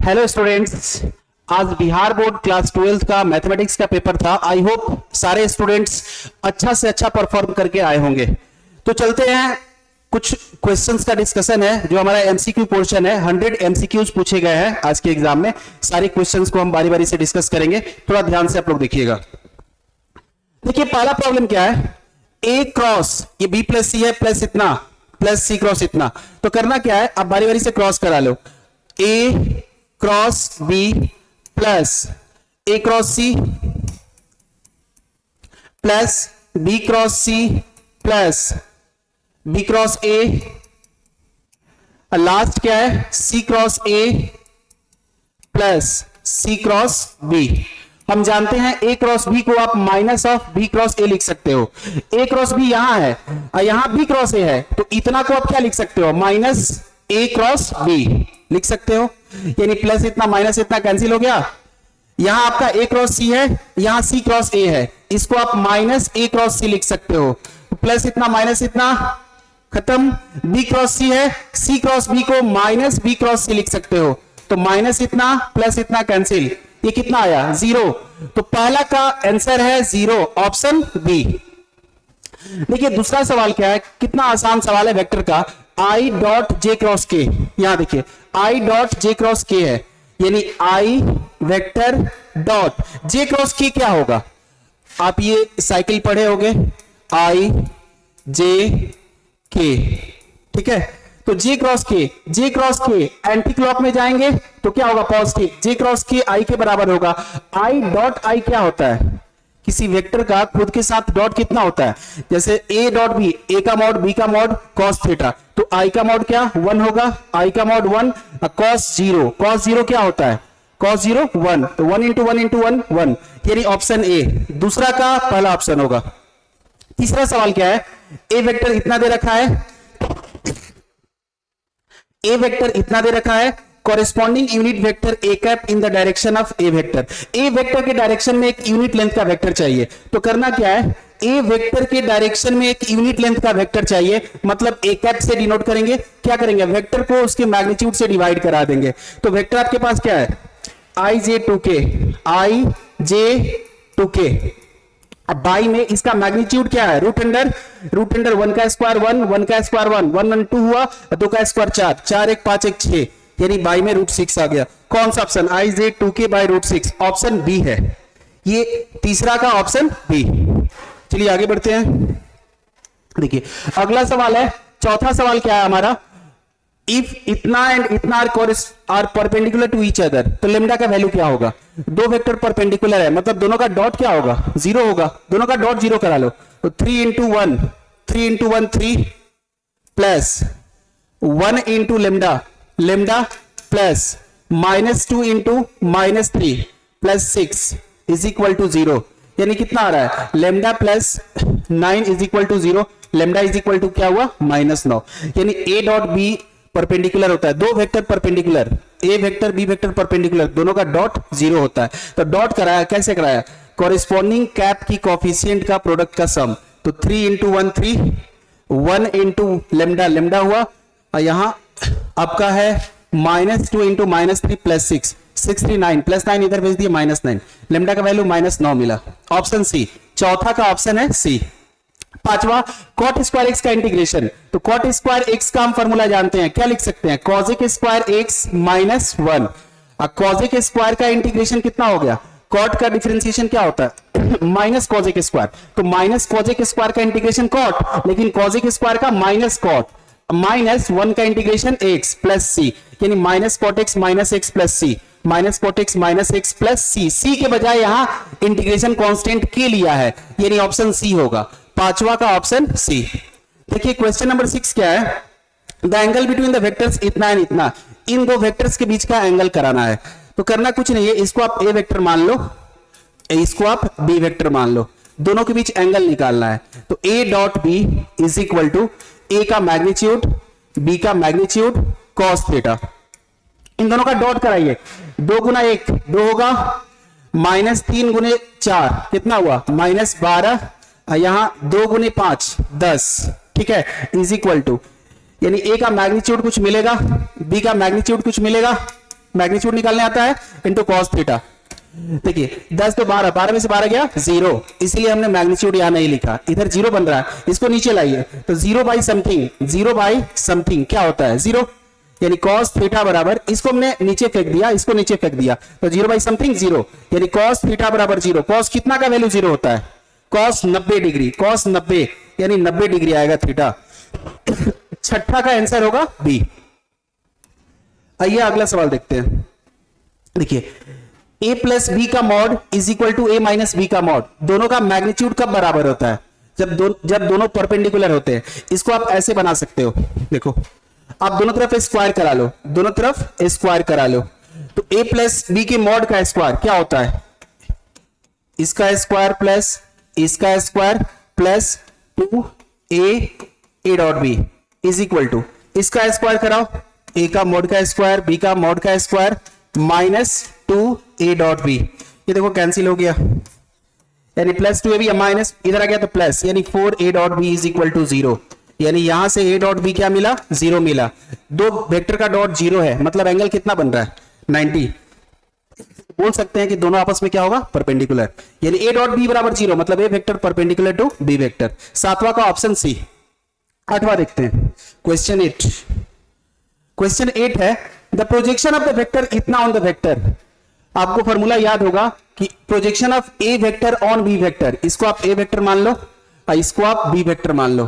Hello students, आज Bihar board class 12 का mathematics का पेपर था। आई होप सारे स्टूडेंट्स अच्छा से अच्छा परफॉर्म करके आए होंगे। तो चलते हैं, कुछ क्वेश्चंस का डिस्कशन है जो हमारा एमसीक्यू पोर्शन है। 100 एमसीक्यूज पूछे गए हैं आज के एग्जाम में। सारे क्वेश्चंस को हम बारी बारी से डिस्कस करेंगे, थोड़ा ध्यान से आप लोग देखिएगा। देखिए पहला प्रॉब्लम क्या है, ए क्रॉस ये बी प्लस सी है प्लस इतना प्लस सी क्रॉस इतना। तो करना क्या है, आप बारी बारी से क्रॉस करा लो। A cross B plus A cross C plus B cross C plus B cross A, last क्या है C cross A plus C cross B. हम जानते हैं ए क्रॉस बी को आप minus of B cross A लिख सकते हो। ए क्रॉस बी यहां है और यहां बी क्रॉस ए है, तो इतना को आप क्या लिख सकते हो, माइनस ए क्रॉस बी लिख सकते हो। यानी प्लस इतना माइनस इतना कैंसिल हो गया। यहां आपका ए क्रॉस सी है, यहां सी क्रॉस ए है, इसको आप माइनस ए क्रॉस सी लिख सकते हो। प्लस इतना माइनस इतना खत्म। बी क्रॉस सी है, सी क्रॉस बी को माइनस बी क्रॉस सी लिख सकते हो। तो माइनस इतना प्लस इतना कैंसिल, ये कितना आया, जीरो। तो पहला का आंसर है जीरो, ऑप्शन बी। देखिए दूसरा सवाल क्या है, कितना आसान सवाल है वेक्टर का। आई डॉट जे क्रॉस के, यहां देखिए आई डॉट जे क्रॉस के है, यानी आई वेक्टर डॉट जे क्रॉस के क्या होगा। आप ये साइकिल पढ़े होंगे, आई जे के, ठीक है। तो जे क्रॉस के एंटी क्लॉक में जाएंगे तो क्या होगा, पॉजिटिव। जे क्रॉस के आई के बराबर होगा। आई डॉट आई क्या होता है, किसी वेक्टर का खुद के साथ डॉट कितना होता है, जैसे ए डॉट बी, ए का मॉड बी का मॉड कॉस थीटा, तो आई का मॉड क्या 1 होगा, आई का मॉड 1, कॉस जीरो क्या होता है, कॉस जीरो 1, तो 1 इंटू 1 इंटू 1 1, यानी ऑप्शन ए दूसरा का पहला ऑप्शन होगा। तीसरा सवाल क्या है, ए वेक्टर इतना दे रखा है, ए वेक्टर इतना दे रखा है, corresponding unit vector A cap in the direction of a vector. A vector के डायरेक्शन में एक यूनिट लेंथ का वेक्टर चाहिए। तो करना क्या है, ए वेक्टर के डायरेक्शन में एक यूनिट लेंथ का वेक्टर चाहिए, मतलब ए कैप से डिनोट करेंगे। क्या करेंगे, वेक्टर को उसके मैग्नीट्यूड से डिवाइड करा देंगे। तो वेक्टर आपके पास क्या है, आई जे टू के, आई जे टू के। अब बाई में इसका मैग्नीट्यूड क्या है, रूट अंडर 1 का स्क्वायर 1, 1 का स्क्वायर 1, 1 और 2 हुआ, 2 का स्क्वायर 4, 4 1 5 1 6, यानी बाई में रूट 6 आ गया। कौन सा option, i j 2k by root 6, option B है। ये तीसरा का ऑप्शन बी। चलिए आगे बढ़ते हैं। देखिए अगला सवाल है, चौथा सवाल क्या है हमारा, इफ इतना एंड इतना are perpendicular to each other, तो लेमडा का वैल्यू क्या होगा। दो वेक्टर परपेंडिकुलर है, मतलब दोनों का डॉट क्या होगा, जीरो होगा। दोनों का डॉट जीरो करा लो, तो 3 into 1 3 plus 1 into lambda plus -2 into -3 plus 6 is equal to 0। यानी कितना आ रहा है, lambda plus 9 is equal to 0, lambda is equal to क्या हुआ, -9। यानी ए डॉट बी परपेंडिकुलर होता है, दो वेक्टर परपेंडिकुलर, ए वेक्टर बी वेक्टर परपेंडिकुलर, दोनों का डॉट 0 होता है। तो डॉट कराया, कैसे कराया, कॉरेस्पॉन्डिंग कैप की कोफिशिएंट का प्रोडक्ट का सम। तो 3 इंटू 1 3, 1 इंटू लेमडा हुआ, और यहां आपका है -2 इंटू -3 प्लस 6 9 प्लस 9 इधर भेज दिए -9, लेमडा का वैल्यू -9 मिला, ऑप्शन सी। चौथा का ऑप्शन है सी। पांचवा, कॉट स्क्वायर एक्स का इंटीग्रेशन। तो कॉट स्क्वायर एक्स का हम फॉर्मूला जानते हैं, क्या लिख सकते हैं, cosec square x -1। Cosec square का इंटीग्रेशन कितना हो गया, कॉट का डिफरेंशिएशन क्या होता है, माइनस कॉजेक स्क्वायर, तो माइनस कॉजेक स्क्वायर का इंटीग्रेशन कॉट, लेकिन कॉजेक स्क्वायर का माइनस कॉट, -1 का इंटीग्रेशन एक्स प्लस सी, यानी minus cot x minus x plus C, minus cot x minus x plus C. C के बजाय यहां integration constant के लिया है, यानी ऑप्शन सी होगा। पांचवा का ऑप्शन सी। देखिए क्वेश्चन नंबर 6 क्या है, the angle between the vectors इतना एंड इतना, इन दो वेक्टर्स के बीच का एंगल कराना है। तो करना कुछ नहीं है, इसको आप ए वेक्टर मान लो, इसको आप बी वेक्टर मान लो, दोनों के बीच एंगल निकालना है। तो A dot B is equal to A का मैग्नीट्यूड बी का मैग्नीट्यूड कॉस थीटा। इन दोनों का डॉट कराइए, 2 गुना 1 2 होगा, -3 गुने 4 कितना हुआ, -12, यहां 2 गुने 5 10, ठीक है, इज इक्वल टू, यानी ए का मैग्नीट्यूड कुछ मिलेगा, बी का मैग्नीट्यूड कुछ मिलेगा, मैग्नीट्यूड निकालने आता है, इंटू कॉस थीटा। देखिए 10 तो 12, 12 में से 12 गया 0, इसलिए हमने मैग्नीट्यूड यहां नहीं लिखा, इधर 0 बन रहा है, इसको नीचे लाइए तो 0 बाई समथिंग, 0 बाई समथिंग क्या होता है 0, यानी cos थीटा बराबर, इसको हमने नीचे फेंक दिया, इसको नीचे फेंक दिया, तो 0 बाई समथिंग 0, यानी cos थीटा बराबर 0। cos कितना का वैल्यू 0 होता है, cos 90 डिग्री, cos 90 यानी 90 डिग्री आएगा थीटा। छठा का आंसर होगा बी। आइए अगला सवाल देखते हैं। देखिए a प्लस बी का mod is equal to a minus b का मॉड, दोनों का मैग्नीट्यूड कब बराबर होता है, जब दोनों परपेंडिकुलर होते हैं। इसको आप ऐसे बना सकते हो, देखो आप दोनों तरफ स्क्वायर करा लो, दोनों तरफ स्क्वायर करा लो, तो a प्लस बी के मॉड का स्क्वायर क्या होता है, इसका स्क्वायर प्लस इसका square plus 2a dot B is equal to, इसका स्क्वायर कराओ, a का मॉड का स्क्वायर b का मॉड का square minus 2a dot b, ये देखो कैंसिल हो गया, यानी प्लस 2ab माइनस इधर आ गया तो प्लस, यानी 4a dot B is equal to 0, यानी यहां से a डॉट बी क्या मिला 0 मिला। दो वेक्टर का डॉट 0 है, मतलब एंगल कितना बन रहा है 90। बोल सकते हैं कि दोनों आपस में क्या होगा परपेंडिकुलर, यानी a डॉट बी बराबर 0, मतलब a vector perpendicular to b vector. सातवां का ऑप्शन सी। आठवां देखते हैं क्वेश्चन 8। क्वेश्चन 8 है the projection of the vector इतना ऑन द वेक्टर। आपको फॉर्मूला याद होगा कि projection of a vector on b vector, इसको आप ए वेक्टर मान लो और इसको आप बी वेक्टर मान लो,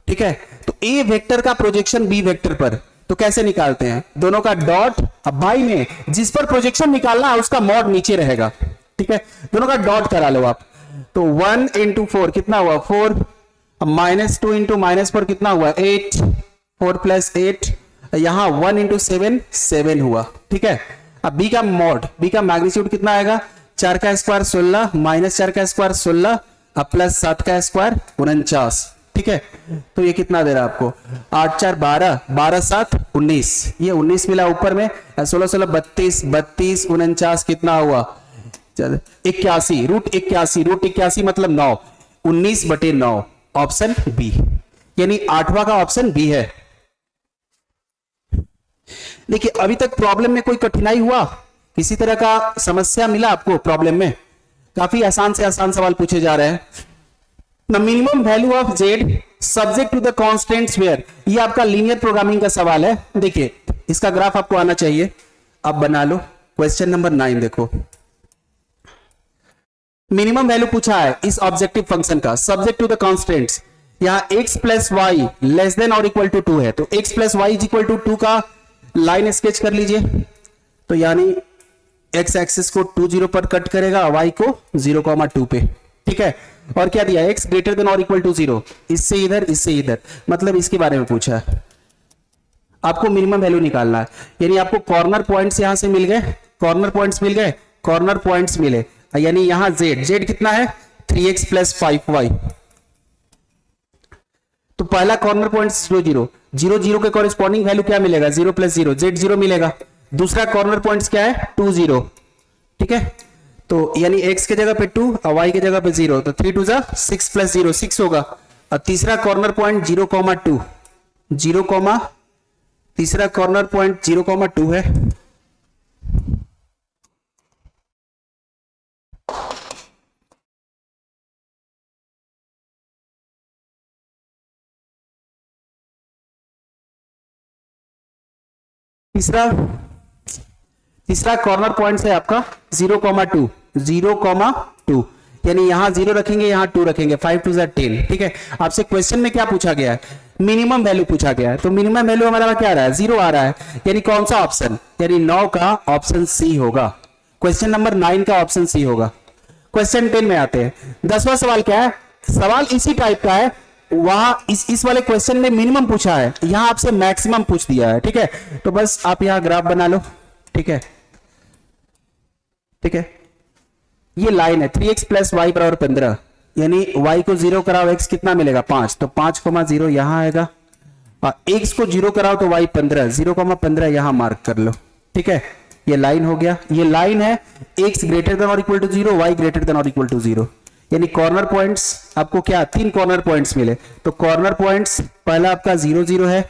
ठीक है। तो ए वेक्टर का प्रोजेक्शन बी वेक्टर पर तो कैसे निकालते हैं, दोनों का डॉट, अब बाई में जिस पर प्रोजेक्शन निकालना है उसका मॉड नीचे रहेगा, ठीक है, दोनों का डॉट करा लो आप, तो 1 इंटू 4 कितना हुआ 4, माइनस 2 इंटू माइनस 4 कितना हुआ 8, 4 प्लस 8, यहां 1 इंटू 7 7 हुआ, ठीक है। अब बी का मॉड, बी का मैग्नीट्यूड कितना आएगा 4 का स्क्वायर 16 माइनस 4 का स्क्वायर 16 अब प्लस 7 का स्क्वायर 49, ठीक है। तो ये कितना दे रहा है आपको 8 4 12, 12 7 19, ये 19 मिला ऊपर में, 16 16 32 32 49 कितना हुआ 81, रूट 81 मतलब 9, 19/9 ऑप्शन बी, यानी आठवां का ऑप्शन बी है। देखिए अभी तक प्रॉब्लम में कोई कठिनाई हुआ, किसी तरह का समस्या मिला आपको प्रॉब्लम में, काफी आसान से आसान सवाल पूछे जा रहे हैं। The minimum value of z subject to the constants where, ये आपका लीनियर प्रोग्रामिंग का सवाल है। देखिए इसका ग्राफ आपको आना चाहिए, आप बना लो। क्वेश्चन नंबर 9 देखो, मिनिमम वैल्यू पूछा है इस ऑब्जेक्टिव फंक्शन का, सब्जेक्ट टू द कांस्टेंट्स। यहां x plus y less than और इक्वल टू 2 है, तो x plus y is equal to 2 का लाइन स्केच कर लीजिए, तो यानी x एक्सिस को 2 0 पर कट करेगा, y को 0,2 पे, ठीक है। और क्या दिया x ग्रेटर देन और इक्वल टू 0, इससे इधर इससे इधर, मतलब इसके बारे में पूछा है। आपको मिनिमम वैल्यू निकालना है, यानी आपको कॉर्नर पॉइंट्स यहां से मिल गए, कॉर्नर पॉइंट्स मिल गए, कॉर्नर पॉइंट्स मिले, यानी यहां z कितना है 3x प्लस 5y, तो पहला कॉर्नर पॉइंट 0 0 0 0 के कॉरेस्पॉन्डिंग वैल्यू क्या मिलेगा 0 प्लस 0 z 0 मिलेगा। दूसरा कॉर्नर पॉइंट क्या है 2 0, ठीक है, तो यानी x के जगह पे 2 और y के जगह पे 0, तो 3 2 जा 6 प्लस 0 6 होगा। और तीसरा कॉर्नर पॉइंट 0,2 0, तीसरा कॉर्नर पॉइंट 0,2 है, तीसरा कॉर्नर पॉइंट है आपका 0,2 0,2, यानी यहां 0 रखेंगे यहां 2 रखेंगे, 5 2 10, ठीक है। आपसे क्वेश्चन में क्या पूछा गया है, मिनिमम वैल्यू पूछा गया है, तो मिनिमम वैल्यू हमारा क्या आ रहा है 0 आ रहा है, यानी कौन सा ऑप्शन, यानी 9 का ऑप्शन सी होगा। क्वेश्चन नंबर 9 का ऑप्शन सी होगा। क्वेश्चन 10 में आते हैं। 10वां सवाल क्या है, सवाल इसी टाइप का है, वहां इस वाले क्वेश्चन में मिनिमम पूछा है, यहां आपसे मैक्सिमम पूछ दिया है, ठीक है। तो बस आप यहां ग्राफ बना लो, ठीक है, ठीक है। ये लाइन है 3x प्लस वाई बराबर 15, यानी y को 0 कराओ x कितना मिलेगा 5, तो 5,0 यहां आएगा, और x को 0 कराओ तो y 15, 0,15 यहां मार्क कर लो, ठीक है। ये लाइन हो गया, ये लाइन है x ग्रेटर देन और equal to 0, y greater than और इक्वल टू 0, यानी कॉर्नर पॉइंट्स आपको क्या 3 कॉर्नर पॉइंट्स मिले। तो कॉर्नर पॉइंट्स पहला आपका 0 0 है,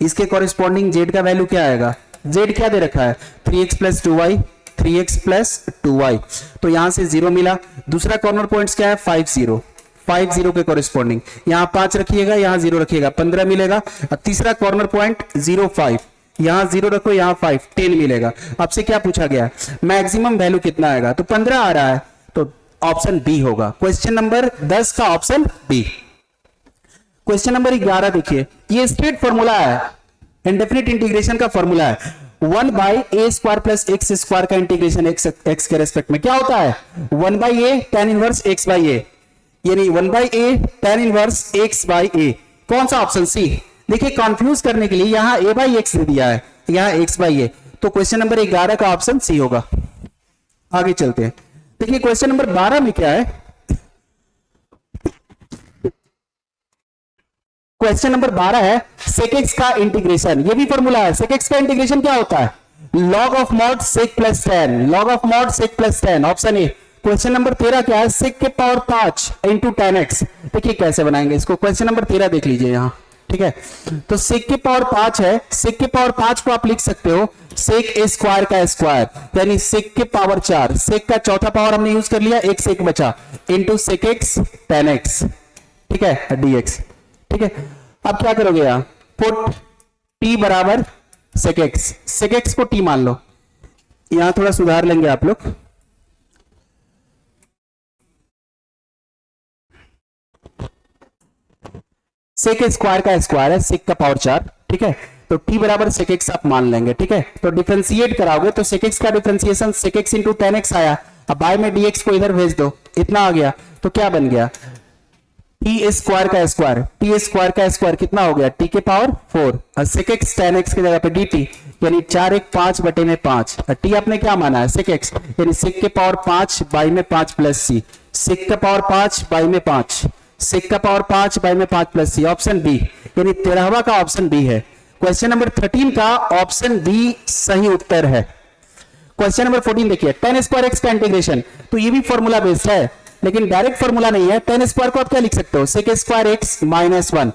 इसके कॉरेस्पॉन्डिंग z का वैल्यू क्या आएगा z क्या दे रखा है 3x plus 2y, 3x plus 2y, तो यहां से 0 मिला। दूसरा कॉर्नर पॉइंट्स क्या है 5 0, 5 0 के कॉरेस्पॉन्डिंग यहां 5 रखिएगा, यहां 0 रखिएगा, 15 मिलेगा। तीसरा कॉर्नर पॉइंट 0 5, यहां 0 रखो, यहां 5, 10 मिलेगा। आपसे क्या पूछा गया मैक्सिमम वैल्यू कितना आएगा, तो 15 आ रहा है, तो ऑप्शन बी होगा। क्वेश्चन नंबर 10 का ऑप्शन बी। क्वेश्चन नंबर 11 देखिए, ये स्ट्रेट फॉर्मूला है, इंडेफिनिट इंटीग्रेशन का फॉर्मूला है। 1 by A square plus x square का इंटीग्रेशन एक्स के रेस्पेक्ट में क्या होता है 1 by A tan inverse x by A, यानी 1 by A tan inverse x by A. कौन सा ऑप्शन सी। देखिए कंफ्यूज करने के लिए यहां a बाई एक्स दे दिया है, यहां x बाई ए, तो क्वेश्चन नंबर 11 का ऑप्शन सी होगा। आगे चलते हैं, देखिए क्वेश्चन नंबर 12 में क्या है, क्वेश्चन नंबर 12 है sec x का इंटीग्रेशन। ये भी फॉर्मूला है, sec x का इंटीग्रेशन क्या होता है log of mod sec plus 10, log of mod sec plus 10, option A. Question number 13 क्या है sec के पावर 5 इंटू tan x। देखिए कैसे बनाएंगे इसको, क्वेश्चन नंबर 13 देख लीजिए यहां, ठीक है। तो sec के पावर 5 है, sec के पावर 5 को आप लिख सकते हो sec a स्क्वायर का स्क्वायर, यानी sec के पावर 4, sec का चौथा पावर हमने यूज कर लिया, एक sec बचा, into sec x tan x, ठीक है, dx, ठीक है। अब क्या करोगे यहां पुट t बराबर sec x को t मान लो, यहां थोड़ा सुधार लेंगे आप लोग। sec स्क्वायर का स्क्वायर है, sec का पावर 4, ठीक है, तो t बराबर sec x आप मान लेंगे, ठीक है। तो डिफरेंशिएट कराओगे तो sec x का differentiation sec x into tan x आया, अब बाय में dx को इधर भेज दो, इतना आ गया, तो क्या बन गया t स्क्वायर का स्क्वायर, t स्क्वायर का स्क्वायर कितना हो गया t के पावर 4, और sec x tan x की जगह पे dt, यानी 4 1 5 बटे में 5, और t आपने क्या माना है sec x, यानी sec के पावर 5 बाई में 5 प्लस c, sec का पावर 5 बाई में 5, sec का पावर 5 बाई में 5 प्लस c, ऑप्शन बी, यानी 13वां का ऑप्शन बी है। क्वेश्चन नंबर 13 का ऑप्शन बी सही उत्तर है। क्वेश्चन नंबर 14 देखिए, tan स्क्वायर x का इंटीग्रेशन, तो ये भी फॉर्मूला बेस्ड है, लेकिन डायरेक्ट फॉर्मूला नहीं है। tan स्क्वायर को आप क्या लिख सकते हो sec स्क्वायर x माइनस 1,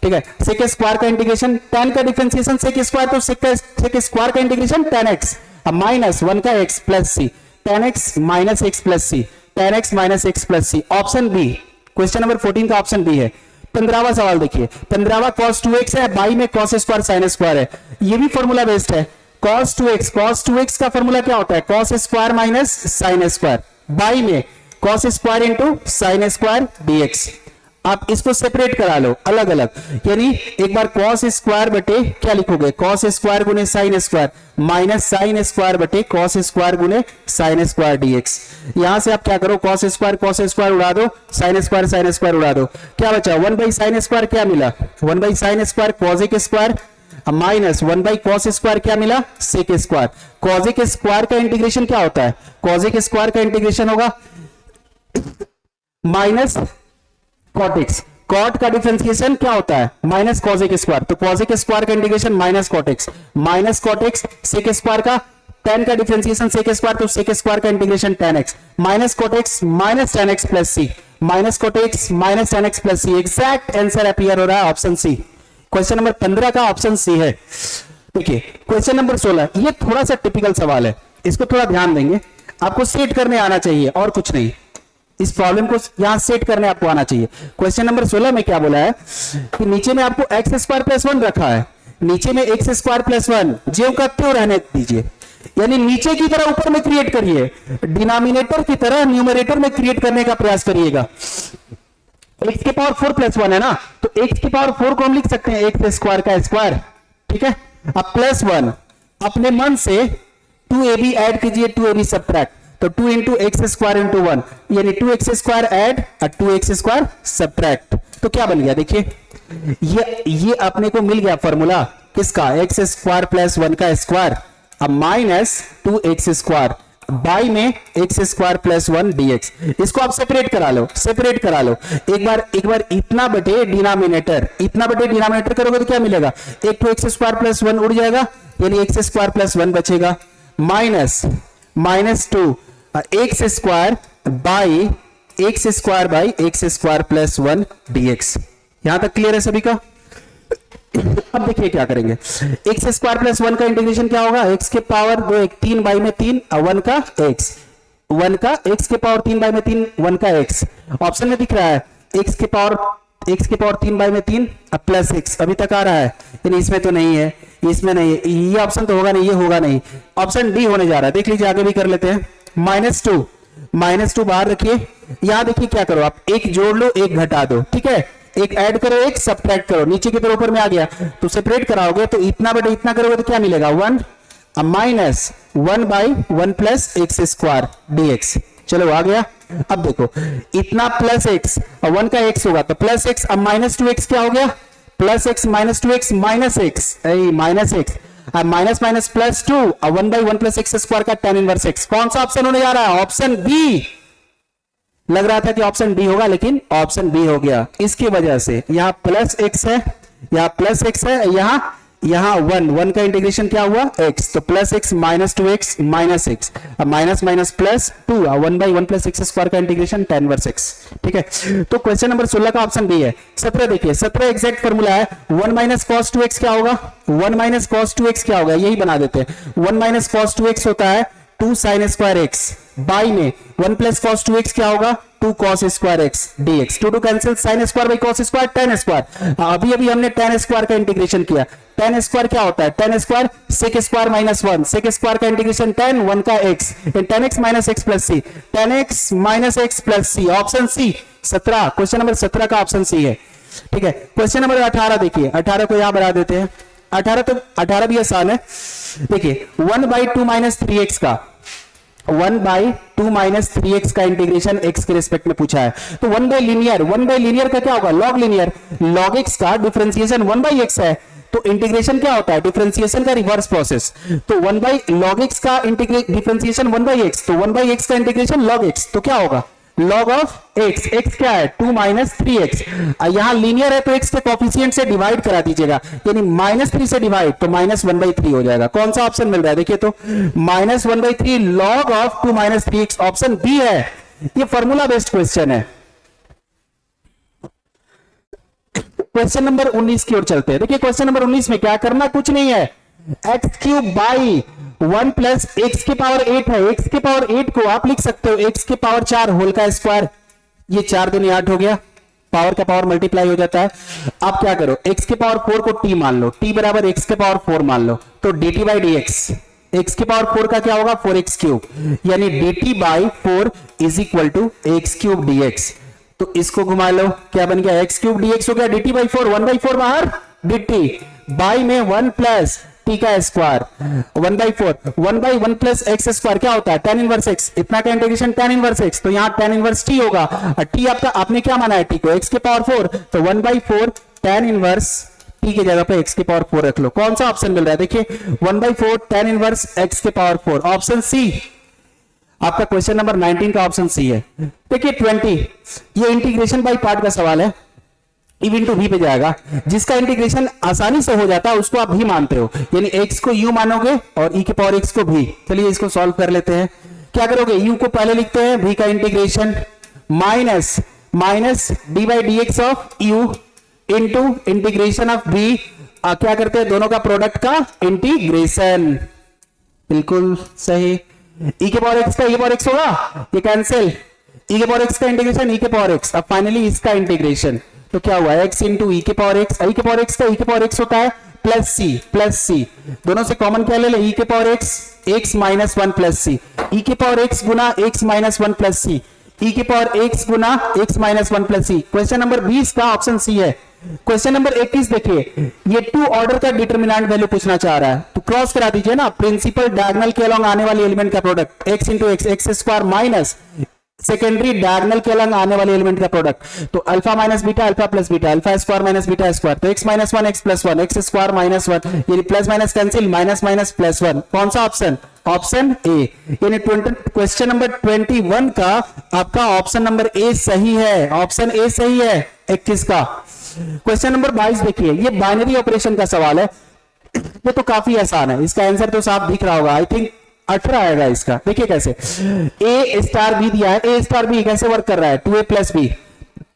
ठीक है, sec स्क्वायर का इंटीग्रेशन, tan का डिफरेंशिएशन sec स्क्वायर, तो sec स्क्वायर का इंटीग्रेशन tan x, अब माइनस 1 का x plus c, tan x minus x plus c, tan x minus x plus c, option B. Question number 14 का option B है। 15वां सवाल देखिए, 15वां cos 2x है, by में cos स्क्वायर sin स्क्वायर है, ये भी फॉर्मूला बेस्ड है। cos 2x का फॉर्मूला क्या होता है cos square minus sin square, by में cos square into sin square dx। आप इसको सेपरेट करा लो अलग अलग, यानी एक बार cos स्क्वायर बटे क्या लिखोगे cos स्क्वायर गुने sin square minus sin square बटे cos स्क्वायर गुने sin स्क्वायर dx। यहां से आप क्या करो cos स्क्वायर उड़ा दो, sin स्क्वायर उड़ा दो, क्या बचा 1 बाई sin स्क्वायर, क्या मिला 1 by sin square cos square, minus 1 by cos square क्या मिला sec स्क्वायर। cos स्क्वायर का इंटीग्रेशन क्या होता है cos स्क्वायर का इंटीग्रेशन होगा माइनस cot x, cot का डिफरेंशिएशन क्या होता है माइनस cos स्क्वायर, तो cos स्क्वायर का integration minus cot x, sec square का tan का डिफरेंशिएशन sec स्क्वायर, तो sec स्क्वायर का integration tan x, minus cot x minus tan x plus c, minus cot x minus tan x plus c। Exact answer appear हो रहा है option C. Question number 15 का option C है। देखिए question number 16, ये थोड़ा सा टिपिकल सवाल है, इसको थोड़ा ध्यान देंगे, आपको सेट करने आना चाहिए और कुछ नहीं, इस प्रॉब्लम को यहां सेट करने आपको आना चाहिए। क्वेश्चन नंबर 16 में क्या बोला है कि नीचे में आपको एक्स स्क्वायर प्लस 1 रखा है, नीचे में एक्स स्क्वायर प्लस 1 ज्यों का त्यों रहने दीजिए, यानी नीचे की तरह ऊपर में क्रिएट करिए, डिनोमिनेटर की तरह न्यूमरेटर में क्रिएट करने का प्रयास करिएगा। एक्स के पावर 4 प्लस 1 है ना, तो एक्स की पावर 4 को हम लिख सकते हैं एक्स स्क्वायर का स्क्वायर, ठीक है। अब प्लस 1 अपने मन से 2ab ऐड कीजिए, 2ab सब्ट्रैक्ट, तो 2 इंटू एक्स स्क्वायर इंटू 1, यानी 2x स्क्वायर ऐड और 2x स्क्वायर सब्ट्रैक्ट, तो क्या बन गया देखिए ये अपने को मिल गया फॉर्मूला किसका एक्स स्क्वायर प्लस 1 का स्क्वायर, अब माइनस 2x स्क्वायर बाई में एक्स स्क्वायर प्लस 1 dx। इसको आप सेपरेट करा लो एक बार इतना बटे डिनोमिनेटर करोगे तो क्या मिलेगा, एक तो एक्स स्क्वायर प्लस 1 उड़ जाएगा, यानी एक्स स्क्वायर प्लस 1 बचेगा, minus 2 x square by x square plus 1 dx। यहां तक क्लियर है सभी का। अब देखिए क्या करेंगे, एक्स स्क्वायर प्लस 1 का इंटीग्रेशन क्या होगा, एक्स के पावर 2 1 3 बाई में 3 1 का एक्स, 1 का एक्स के पावर 3 बाई में 3 1 का एक्स। ऑप्शन में दिख रहा है एक्स के पावर 3 बाई में 3 अब प्लस एक्स अभी तक आ रहा है, लेकिन इसमें तो नहीं है, इसमें नहीं है, ये ऑप्शन तो होगा नहीं, ये होगा नहीं, ऑप्शन डी होने जा रहा है। देख लीजिए आगे भी कर लेते हैं। -2 बाहर रखिए, यहां देखिए क्या करो आप, एक जोड़ लो एक घटा दो, ठीक है, एक ऐड करो एक सब्ट्रैक्ट करो, नीचे की तरफ ऊपर में आ गया तो सेपरेट कराओगे तो इतना बटे इतना करोगे तो क्या मिलेगा 1 minus 1 by 1 plus x square dx। चलो आ गया। अब देखो इतना प्लस एक्स और 1 का एक्स होगा तो प्लस एक्स, अब -2x क्या हो गया, plus x minus 2x minus x, minus x, अब माइनस माइनस प्लस 2 और 1 बाई 1 प्लस एक्स स्क्वायर का tan इनवर्स x। कौन सा ऑप्शन होने जा रहा है, ऑप्शन बी। लग रहा था कि ऑप्शन डी होगा लेकिन ऑप्शन बी हो गया, इसकी वजह से यहां प्लस एक्स है, यहां प्लस एक्स है, यहां 1 का इंटीग्रेशन क्या हुआ x, तो plus x minus 2x minus x, अब minus minus plus 2 1 by 1 plus x square का इंटीग्रेशन tan इनवर्स x। ठीक है, तो क्वेश्चन नंबर 16 का ऑप्शन बी है। 17 देखिए, 17 एग्जैक्ट फॉर्मूला है 1 माइनस कॉस 2x क्या होगा, 1 माइनस कॉस 2x क्या होगा, यही बना देते हैं। 1 माइनस कॉस 2x होता है 2 साइन स्क्वायर एक्स, बाई में 1 प्लस कॉस 2x क्या होगा 2 cos square x dx, 2 cancel, sine square by cos square tan square. अभी हमने tan स्क्वायर का इंटीग्रेशन किया, tan स्क्वायर क्या होता है, tan square sec square minus 1, sec square का इंटीग्रेशन tan 1 का x, tan x minus x plus सी, tan x minus x plus सी, ऑप्शन सी 17, क्वेश्चन नंबर 17 का ऑप्शन सी है। ठीक है, क्वेश्चन नंबर 18 देखिए, 18 को यहां बढ़ा देते हैं, 18 भी आसान है। देखिए 1 बाई 2 माइनस 3x का 1 बाई 2 माइनस 3x का इंटीग्रेशन x के रिस्पेक्ट में पूछा है, तो 1 बाई लीनियर का क्या होगा लॉग लीनियर, log x का डिफरेंशिएशन 1 बाई x है, तो इंटीग्रेशन क्या होता है डिफरेंशिएशन का रिवर्स प्रोसेस, तो 1 बाई log x का डिफरेंशिएशन 1 बाई x, तो 1 बाई x का इंटीग्रेशन log x, तो क्या होगा log ऑफ x, x क्या है 2 माइनस 3x, यहां लीनियर है तो x के कोफिशिएंट से डिवाइड करा दीजिएगा, यानी -3 से डिवाइड तो -1/3 हो जाएगा। कौन सा ऑप्शन मिल रहा है देखिए, तो -1/3 log of 2 minus 3x, option B है। ये फॉर्मूला बेस्ड क्वेश्चन है। क्वेश्चन नंबर 19 की ओर चलते हैं। देखिए क्वेश्चन नंबर 19 में क्या करना, कुछ नहीं है, x³ बाई 1 प्लस एक्स के पावर 8 है, एक्स के पावर 8 को आप लिख सकते हो एक्स के पावर 4 होल का स्क्वायर, ये 4 दूनी 8 हो गया, पावर का पावर मल्टीप्लाई हो जाता है। आप क्या करो एक्स के पावर 4 को t मान लो, t बराबर एक्स के पावर 4 मान लो, तो dt बाई dx, एक्स के पावर 4 का क्या होगा 4x³, यानी dt by 4 is equal to x³ dx। तो इसको घुमा लो, क्या बन गया x³ dx हो गया dt बाई 4, 1 बाई 4 बाहर, dt बाई में 1 प्लस t का square 1 by 4, 1 by 1 plus x square क्या होता है tan इनवर्स x, इतना का इंटीग्रेशन tan इनवर्स x, तो यहाँ tan इनवर्स t होगा, t आपका आपने क्या माना है t को x के पावर 4, तो 1 बाई 4 tan इनवर्स t की जगह पे x के पावर 4 रख लो। कौन सा ऑप्शन मिल रहा है देखिए 1 बाई 4 tan इनवर्स x के पावर 4, ऑप्शन सी आपका क्वेश्चन नंबर 19 का ऑप्शन सी है। देखिए 20, ये इंटीग्रेशन बाई पार्ट का सवाल है, ई इंटू भी पे जाएगा, जिसका इंटीग्रेशन आसानी से हो जाता है उसको आप भी मानते हो, यानी x को u मानोगे और e के पावर x को भी। चलिए इसको सॉल्व कर लेते हैं। क्या करोगे u को पहले लिखते हैं, v का integration minus d by dx of u into integration of v, क्या करते हैं दोनों का प्रोडक्ट का इंटीग्रेशन, बिल्कुल सही। e के पावर x का e के पावर x होगा, ये कैंसिल, e के पावर x का इंटीग्रेशन e के पावर x, अब फाइनली इसका इंटीग्रेशन, तो क्या हुआ x इंटू ई के पावर एक्स, ई के पावर एक्स का ई के पावर एक्स होता है प्लस सी, दोनों से कॉमन क्या ले ले ई के पावर एक्स माइनस 1 प्लस सी, ई के पावर एक्स गुना एक्स माइनस 1 प्लस सी, ई के पावर एक्स गुना एक्स माइनस 1 प्लस सी। क्वेश्चन नंबर 20 का ऑप्शन सी है। क्वेश्चन नंबर 21 देखिए, ये 2 ऑर्डर का डिटरमिनेंट वैल्यू पूछना चाह रहा है, तो क्रॉस करा दीजिए ना, प्रिंसिपल डायगोनल के अलॉन्ग आने वाले एलिमेंट का product x into x square minus secondary diagonal के अलग आने वाले एलिमेंट का प्रोडक्ट, तो alpha minus beta alpha plus beta, alpha square minus beta square, तो x minus 1 x plus 1 x square minus 1, यानी plus minus cancel, minus minus plus 1। कौन सा ऑप्शन, ऑप्शन ए, यानी क्वेश्चन नंबर 21 का आपका option number A सही है, option A सही है 21 का। क्वेश्चन नंबर 22 देखिए, ये बाइनरी ऑपरेशन का सवाल है, ये तो काफी आसान है, इसका आंसर तो साफ दिख रहा होगा, आई थिंक 18 आएगा इसका। देखिए कैसे, a स्टार बी दिया है, a स्टार बी कैसे वर्क कर रहा है 2a प्लस बी,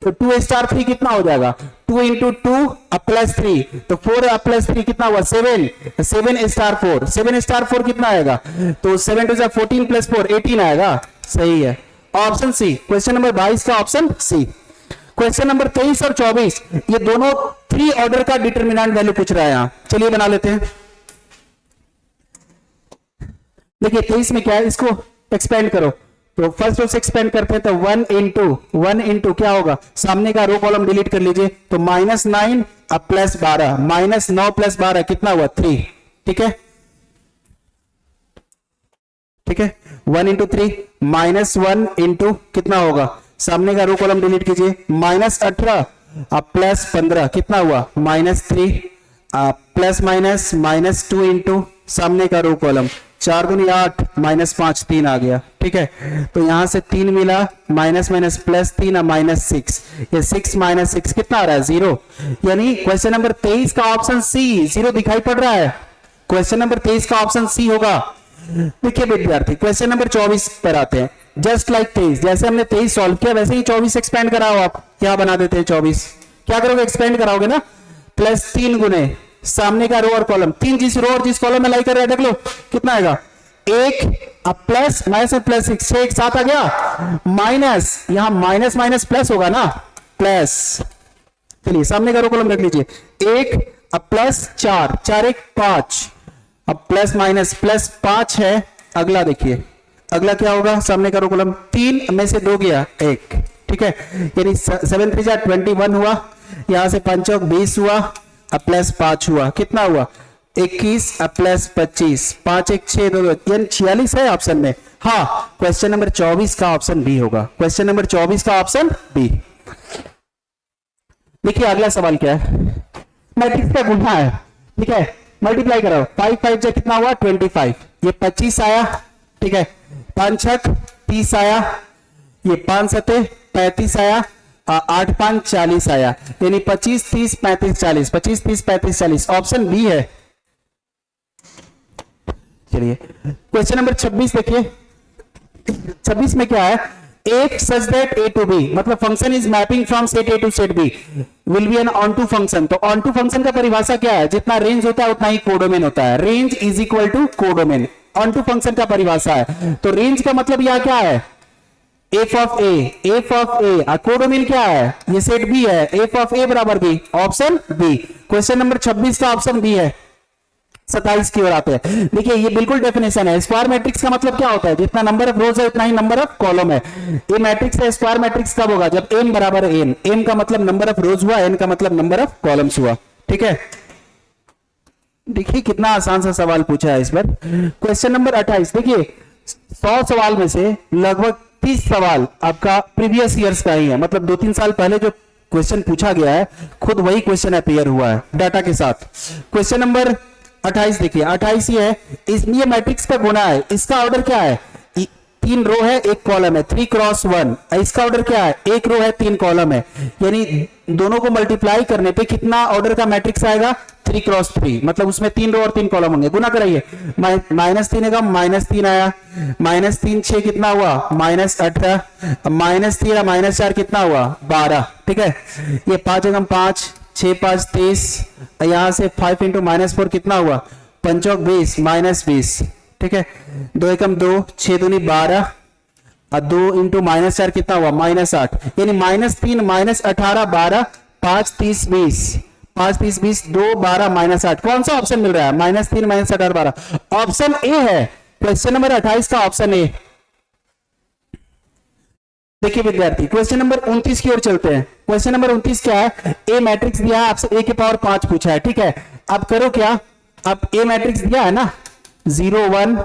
तो 2 स्टार 3 कितना हो जाएगा, 2 इंटू 2 प्लस 3, तो 4 प्लस 3 कितना हुआ 7, 7 स्टार 4, 7 स्टार 4 कितना आएगा, तो 7 टू 14 प्लस 4 18 आएगा, सही है ऑप्शन सी। क्वेश्चन नंबर 22 का ऑप्शन सी। क्वेश्चन नंबर 23 और 24 ये दोनों 3 ऑर्डर का डिटरमिनेंट वैल्यू पूछ रहा है यहाँ, चलिए बना लेते हैं। देखिए 23 में क्या है, इसको एक्सपेंड करो, तो फर्स्ट रो से एक्सपेंड करते हैं, तो 1 इंटू क्या होगा, सामने का रो कॉलम डिलीट कर लीजिए, तो -9 अब प्लस 12, -9 प्लस 12 कितना हुआ 3, ठीक है ठीक है, 1 इंटू 3 -1 इंटू कितना होगा, सामने का रो कॉलम डिलीट कीजिए, -18 अब प्लस 15 कितना हुआ -3 प्लस -2 इंटू सामने का रो कॉलम, 4 दूनी 8 -5 3 आ गया, ठीक है, तो यहां से 3 मिला, माइनस माइनस प्लस 3 -6, ये 6 -6 कितना आ रहा है 0, यानी क्वेश्चन नंबर 23 का ऑप्शन सी 0 दिखाई पड़ रहा है, क्वेश्चन नंबर 23 का ऑप्शन सी होगा। देखिए विद्यार्थी क्वेश्चन नंबर 24 पर आते हैं, जस्ट लाइक 23, जैसे हमने 23 सॉल्व किया वैसे ही 24 एक्सपेंड कराओ, आप क्या बना देते हैं 24, क्या करोगे एक्सपेंड कराओगे ना, प्लस 3 गुने सामने का रो और कॉलम, 3 जिस रो और जिस कॉलम में लाई कर रहा है देख लो कितना आएगा 1, अब प्लस माइनस प्लस 6 6 एक साथ आ गया, माइनस यहां माइनस माइनस प्लस होगा ना, प्लस, चलिए सामने का रो कॉलम रख लीजिए, 1 अब प्लस 4 4 1 5, अब प्लस माइनस प्लस 5 है, अगला देखिए अगला क्या होगा, सामने का रो कॉलम 3 में से 2 गया 1, ठीक है, यानी 7 3 जा 21 हुआ, यहां से 5 चौक 20 हुआ, अब प्लस 5 हुआ कितना हुआ 21 अब प्लस 25, 5 1 6 2 यानी 46 है ऑप्शन में, हाँ क्वेश्चन नंबर 24 का ऑप्शन बी होगा, क्वेश्चन नंबर 24 का ऑप्शन बी। देखिए अगला सवाल क्या है, मैट्रिक्स का गुणा है, ठीक है, मल्टीप्लाई करो, 5 5 जा कितना हुआ 25, ये 25 आया, ठीक है, 5 6 30 आया, ये 5 7 35 आया, 8 5 40 आया, यानी 25 30 35 40, 25 30 35 40 ऑप्शन बी है। चलिए क्वेश्चन नंबर 26 देखिए, 26 में क्या है, if such that a to b मतलब function is mapping from set a to set b will be an onto function, तो ऑन टू फंक्शन का परिभाषा क्या है, जितना रेंज होता है उतना ही कोडोमेन होता है, range is equal to codomain, onto function का परिभाषा है, तो रेंज का मतलब यह क्या है f ऑफ a, कोडोमेन क्या है, ये सेट b है, f ऑफ a बराबर b, option B, question number 26 का ऑप्शन बी है। 27 की ओर आते हैं, देखिए ये बिल्कुल डेफिनेशन है, स्क्वायर मैट्रिक्स का मतलब क्या होता है, जितना नंबर ऑफ रोज है उतना ही नंबर ऑफ कॉलम है, ये मैट्रिक्स है, स्क्वायर मैट्रिक्स कब होगा जब m बराबर n, m का मतलब नंबर ऑफ रोज हुआ, n का मतलब नंबर ऑफ कॉलम्स हुआ, ठीक है। देखिए कितना आसान सा सवाल पूछा है इस पर, क्वेश्चन नंबर 28, देखिए 100 सवाल में से लगभग 30 सवाल आपका प्रीवियस ईयर्स का ही है, मतलब 2-3 साल पहले जो क्वेश्चन पूछा गया है खुद वही क्वेश्चन अपीयर हुआ है डाटा के साथ। क्वेश्चन नंबर 28 देखिए, 28 ही है, ये मैट्रिक्स का गुणा है, इसका ऑर्डर क्या है, 3 रो है 1 कॉलम है, 3 क्रॉस 1, इसका ऑर्डर क्या है, 1 रो है 3 कॉलम है, यानी दोनों को मल्टीप्लाई करने पे कितना ऑर्डर का मैट्रिक्स आएगा 3 क्रॉस 3, मतलब उसमें 3 रो और 3 कॉलम होंगे, गुना कराइए, -3 का -3 आया, -3 6 कितना हुआ -18, -3 -4 कितना हुआ 12, ठीक है, ये 5 एकम 5 6 5 30, यहां से 5 इंटू -4 कितना हुआ 5 चौक 20 -20, ठीक है, 2 एकम 2 6 दूनी 12 और 2 इंटू -4 कितना हुआ -8, यानी -3 -18 12 5 30 20, 5 30 20 2 12 -8, कौन सा ऑप्शन मिल रहा है -3 -18 12, ऑप्शन ए है, क्वेश्चन नंबर 28 का ऑप्शन ए। देखिए विद्यार्थी क्वेश्चन नंबर 29 की ओर चलते हैं, क्वेश्चन नंबर 29 क्या है, ए मैट्रिक्स दिया है आपसे, a की पावर 5 पूछा है, ठीक है, अब करो क्या, अब ए मैट्रिक्स दिया है ना 0 1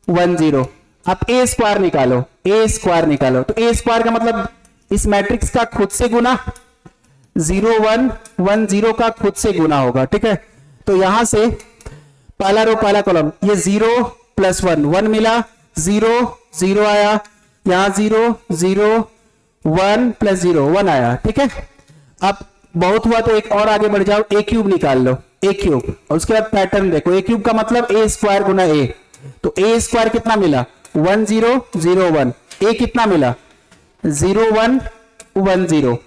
1 0, अब ए स्क्वायर निकालो, ए स्क्वायर निकालो, तो ए स्क्वायर का मतलब इस मैट्रिक्स का खुद से गुना, 0 1 1 0 का खुद से गुना होगा, ठीक है, तो यहां से पहला रो पहला कॉलम, ये 0 प्लस 1 1 मिला, 0 0 आया, यहां 0 0 1 प्लस 0 1 आया, ठीक है, अब बहुत हुआ तो एक और आगे बढ़ जाओ, ए क्यूब निकाल लो, ए क्यूब, और उसके बाद पैटर्न देखो, ए क्यूब का मतलब ए स्क्वायर गुना ए, तो ए स्क्वायर कितना मिला 1 0 0 1, ए कितना मिला 0 1 1 0,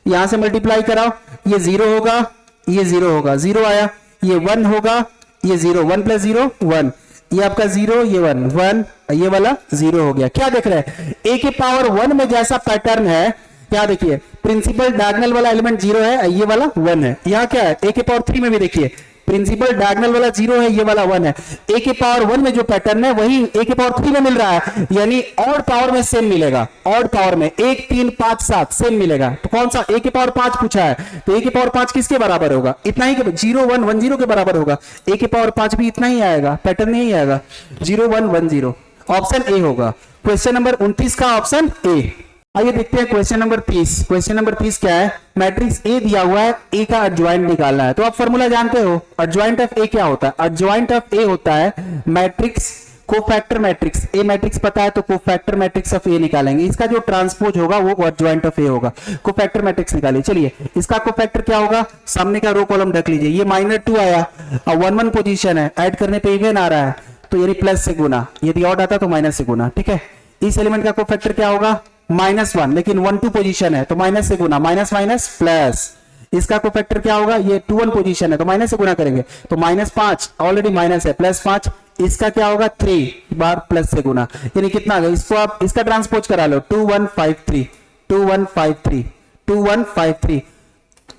यहां से मल्टीप्लाई कराओ, ये 0 होगा, ये 0 होगा, 0 आया, ये 1 होगा, ये 0, 1 प्लस 0 1, ये आपका 0, ये 1 1, ये वाला 0 हो गया। क्या देख रहे हैं, a के पावर 1 में जैसा पैटर्न है, क्या देखिए प्रिंसिपल डायगोनल वाला एलिमेंट 0 है, ये वाला 1 है। यहाँ क्या है, a के पावर 3 में भी देखिए प्रिंसिपल डायगोनल वाला 0 है, ये वाला 1 है। a के पावर 1 में जो पैटर्न है वही a के पावर 3 में मिल रहा है, यानी ऑड पावर में सेम मिलेगा, ऑड पावर में 1 3 5 7 सेम मिलेगा। तो कौन सा, a के पावर 5 पूछा है, तो a के पावर 5 किसके बराबर होगा, इतना ही, 0 1 1 0 के बराबर होगा। a के पावर 5 भी इतना ही आएगा, पैटर्न नहीं आएगा, 0 1 1 0, ऑप्शन ए होगा। क्वेश्चन नंबर 29 का ऑप्शन ए। आइए देखते हैं क्वेश्चन नंबर 30। क्वेश्चन नंबर 30 क्या है, मैट्रिक्स ए दिया हुआ है, ए का एडजॉइंट निकालना है। तो आप फॉर्मूला जानते हो, एडजॉइंट ऑफ ए क्या होता है, एडजॉइंट ऑफ ए होता है मैट्रिक्स कोफैक्टर मैट्रिक्स। ए मैट्रिक्स पता है तो कोफैक्टर मैट्रिक्स ऑफ ए निकालेंगे, इसका जो ट्रांसपोज होगा वो एडजॉइंट ऑफ ए होगा। कोफैक्टर मैट्रिक्स निकालिए, चलिए इसका कोफैक्टर क्या होगा, सामने का रो कॉलम ढक लीजिए, ये -2 आया, अब 1 1 पोजीशन है, ऐड करने पे इवन आ रहा है, तो यानी प्लस से गुना, यदि ऑड आता तो माइनस से गुना, ठीक है। इस एलिमेंट का कोफैक्टर क्या होगा, -1, लेकिन 1 2 पोजीशन है तो माइनस से गुना, माइनस माइनस प्लस। इसका कोफैक्टर क्या होगा, ये 2 1 पोजीशन है तो माइनस से गुना करेंगे, तो -5 ऑलरेडी माइनस है, +5। इसका क्या होगा, 3 बार प्लस से गुना, यानी कितना आ गया, इसको आप इसका ट्रांसपोज करा लो, 2 1 5 3 2 1 5 3 2 1 5 3।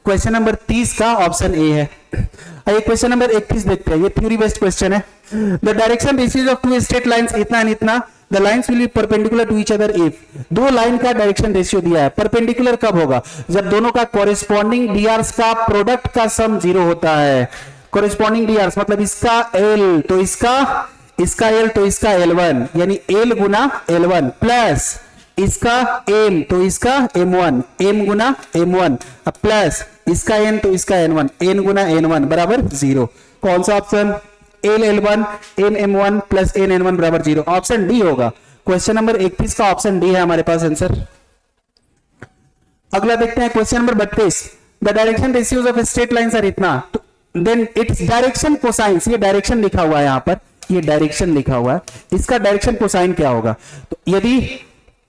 क्वेश्चन नंबर 30 का ऑप्शन ए है। आइए क्वेश्चन नंबर 31 देखते हैं, ये थ्योरी बेस्ड क्वेश्चन है। The direction ratios of two straight lines इतना एंड इतना, the lines will be perpendicular to each other if. दो लाइन का डायरेक्शन रेशियो दिया है, परपेंडिकुलर कब होगा, जब दोनों का कोरिस्पॉन्डिंग डीआरस का प्रोडक्ट का सम 0 होता है। कोरिस्पॉन्डिंग डीआरस मतलब इसका एल तो इसका एल तो इसका L1, यानी एल गुना L1 प्लस इसका एम तो इसका M1, एम गुना M1 प्लस इसका एन तो इसका N1, एन गुना N1 बराबर 0। कौन सा option, l L1 m M1 plus n N1 बराबर 0, ऑप्शन डी होगा। क्वेश्चन नंबर 31 का ऑप्शन डी है हमारे पास आंसर। अगला देखते हैं question number 32। The direction ratios of straight lines are इतना, देन इट्स डायरेक्शन कोसाइंस, ये डायरेक्शन लिखा हुआ है यहाँ पर, ये डायरेक्शन लिखा हुआ है, इसका डायरेक्शन कोसाइन क्या होगा। तो यदि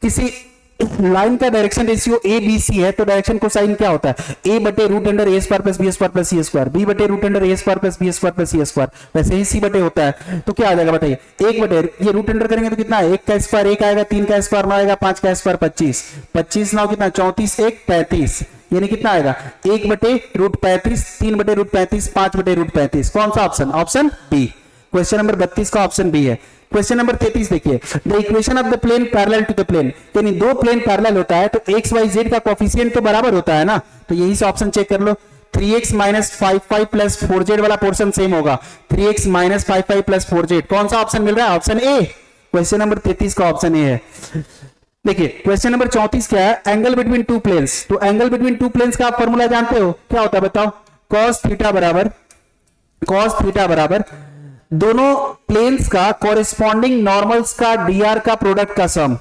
किसी लाइन का direction ratio A B C है तो डायरेक्शन कोसाइन क्या होता है, ए बटे root under A square plus B square plus C square, B बटे root under A square plus B square plus C square, वैसे ही सी बटे होता है। तो क्या आ जाएगा बताइए, एक बटे ये रूट अंडर करेंगे तो कितना है, 1 का स्क्वायर 1 आएगा, 3 का स्क्वायर 9 आएगा, 5 का स्क्वायर 25, 25 9 कितना 34 1 35, यानी कितना आएगा 1 बटे रूट 35, 3 बटे रूट 35, 5 बटे रूट 35। कौन सा option, option B. Question number 32 का ऑप्शन बी है। क्वेश्चन नंबर 33 देखिए, the equation of the plane parallel to the plane, यानी दो प्लेन पैरेलल होता है तो एक्स वाई जेड का कोफिशिएंट तो बराबर होता है ना, तो यही से ऑप्शन चेक कर लो, 3x माइनस 55 प्लस 4z वाला पोर्शन सेम होगा, 3x माइनस 55 प्लस 4z। कौन सा ऑप्शन मिल रहा है, ऑप्शन ए। क्वेश्चन नंबर 33 का ऑप्शन ए है। देखिए क्वेश्चन नंबर 34 क्या है, एंगल बिटवीन टू प्लेन्स। तो एंगल बिटवीन टू प्लेन्स का आप फॉर्मूला जानते हो, क्या होता है बताओ, cos थीटा बराबर दोनों प्लेन्स का कोरिस्पॉन्डिंग नॉर्मल्स का डीआर का प्रोडक्ट का सम,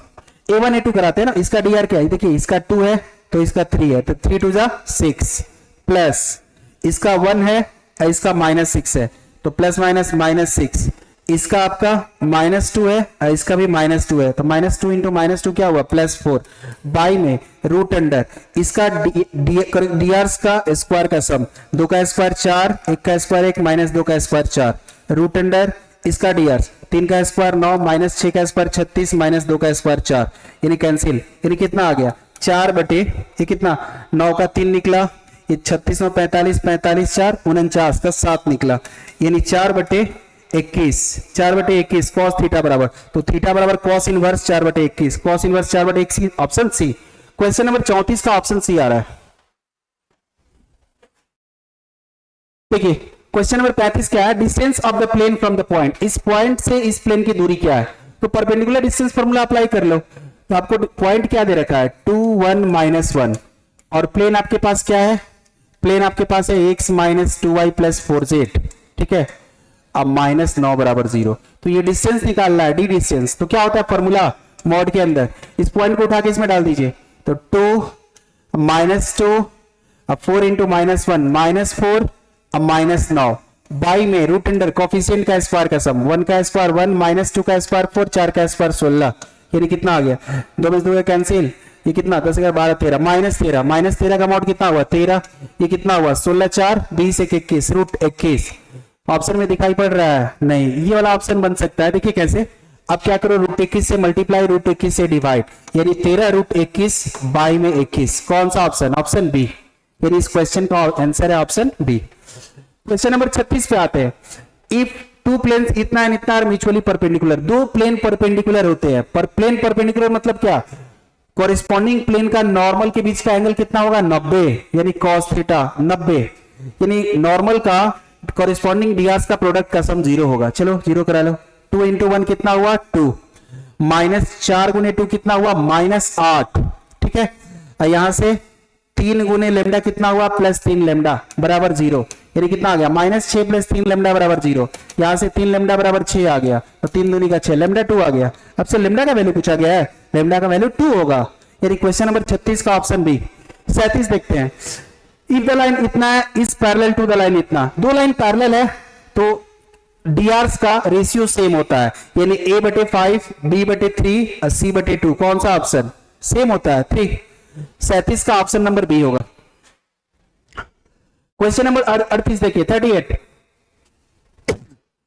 a1 a2 कराते हैं ना, इसका डीआर क्या है, देखिए इसका 2 है तो इसका 3 है, तो 3 2 जा 6 प्लस इसका 1 है और इसका -6 है, तो प्लस माइनस -6, इसका आपका -2 है और इसका भी -2 है, तो -2 इंटू -2 क्या हुआ +4, बाई में रूट अंडर इसका डीआर्स का स्क्वायर का सम, 2 का स्क्वायर 4, 1 का स्क्वायर 1 -2 का स्क्वायर 4, रूट अंडर इसका डीआर्स 3 का स्क्वायर 9 -6 का स्क्वायर 36 -2 का स्क्वायर 4, यानी कैंसिल, यानी कितना आ गया 4 बटे ये कितना 9 का 3 निकला, ये 36 9 45 45 4 49 का 7 निकला, यानी 4 बटे 21 cos थीटा बराबर, तो थीटा बराबर cos इनवर्स 4 बटे 21, cos इनवर्स 4 बटे 21, ऑप्शन सी। क्वेश्चन नंबर 34 का ऑप्शन सी आ रहा है। देखिए क्वेश्चन नंबर 35 क्या है, distance of the plane from the point, इस पॉइंट से इस प्लेन की दूरी क्या है, तो परपेंडिकुलर डिस्टेंस फॉर्मूला अप्लाई कर लो, तो आपको पॉइंट क्या दे रखा है 2 1 -1, और प्लेन आपके पास क्या है, प्लेन आपके पास है x - 2y + 4z, ठीक है, अब -9 बराबर 0, तो ये डिस्टेंस निकालना है डी डिस्टेंस, तो क्या होता है फॉर्मूला मॉड के अंदर, इस पॉइंट को उठा के इसमें डाल दीजिए, तो 2 -2 अब 4 इंटू -1 -4 अब -9 बाई में रूट अंडर कोफिशिएंट का स्क्वायर का सम, 1 का स्क्वायर 1 -2 का स्क्वायर 4 4 का स्क्वायर 16, यानी कितना आ गया 2 में 2 कैंसिल, ये कितना 10 11 12 13 -13 का मॉड कितना हुआ 13, ये कितना हुआ 16 4 20 1 21 रूट 21। ऑप्शन में दिखाई पड़ रहा है नहीं, ये वाला ऑप्शन बन सकता है। देखिए कैसे, अब क्या करो रूट 21 से मल्टीप्लाई रूट 21 से डिवाइड, यानी 13 रूट 21 बाई में 21। कौन सा ऑप्शन? ऑप्शन बी, यानी इस क्वेश्चन का आंसर है ऑप्शन बी। क्वेश्चन नंबर 36 पे आते हैं। इफ टू प्लेन्स इतना एंड इतना आर म्यूचुअली परपेंडिकुलर, दो प्लेन परपेंडिकुलर होते हैं, पर प्लेन परपेंडिकुलर मतलब क्या? कॉरेस्पॉन्डिंग प्लेन का नॉर्मल के बीच का एंगल कितना होगा 90, यानी cos थीटा 90, यानी नॉर्मल का कॉरेस्पॉन्डिंग डियास का प्रोडक्ट का सम 0 होगा। चलो 0 करा लो। 2 इंटू 1 कितना हुआ 2, -4 गुने 2 कितना हुआ -8, ठीक है। और यहां से 3 गुने लेमडा कितना हुआ +3 लेमडा बराबर 0, यानी कितना आ गया -6 + 3 लेमडा बराबर 0। यहां से 3 लेमडा बराबर 6 आ गया, और 3 दूनी का 6 लेमडा 2 आ गया। अब से लेमडा का वैल्यू पूछा गया है, लेमडा का वैल्यू 2 होगा, यानी क्वेश्चन नंबर 36 का ऑप्शन बी। 37 देखते हैं। इफ द लाइन इतना है is parallel to the line इतना, दो लाइन पैरेलल है तो डीआरस का रेशियो सेम होता है, यानी a/5 b/3 और c/2। कौन सा ऑप्शन? सेम होता है 3। 37 का ऑप्शन नंबर बी होगा। क्वेश्चन नंबर 38 देखिए 38।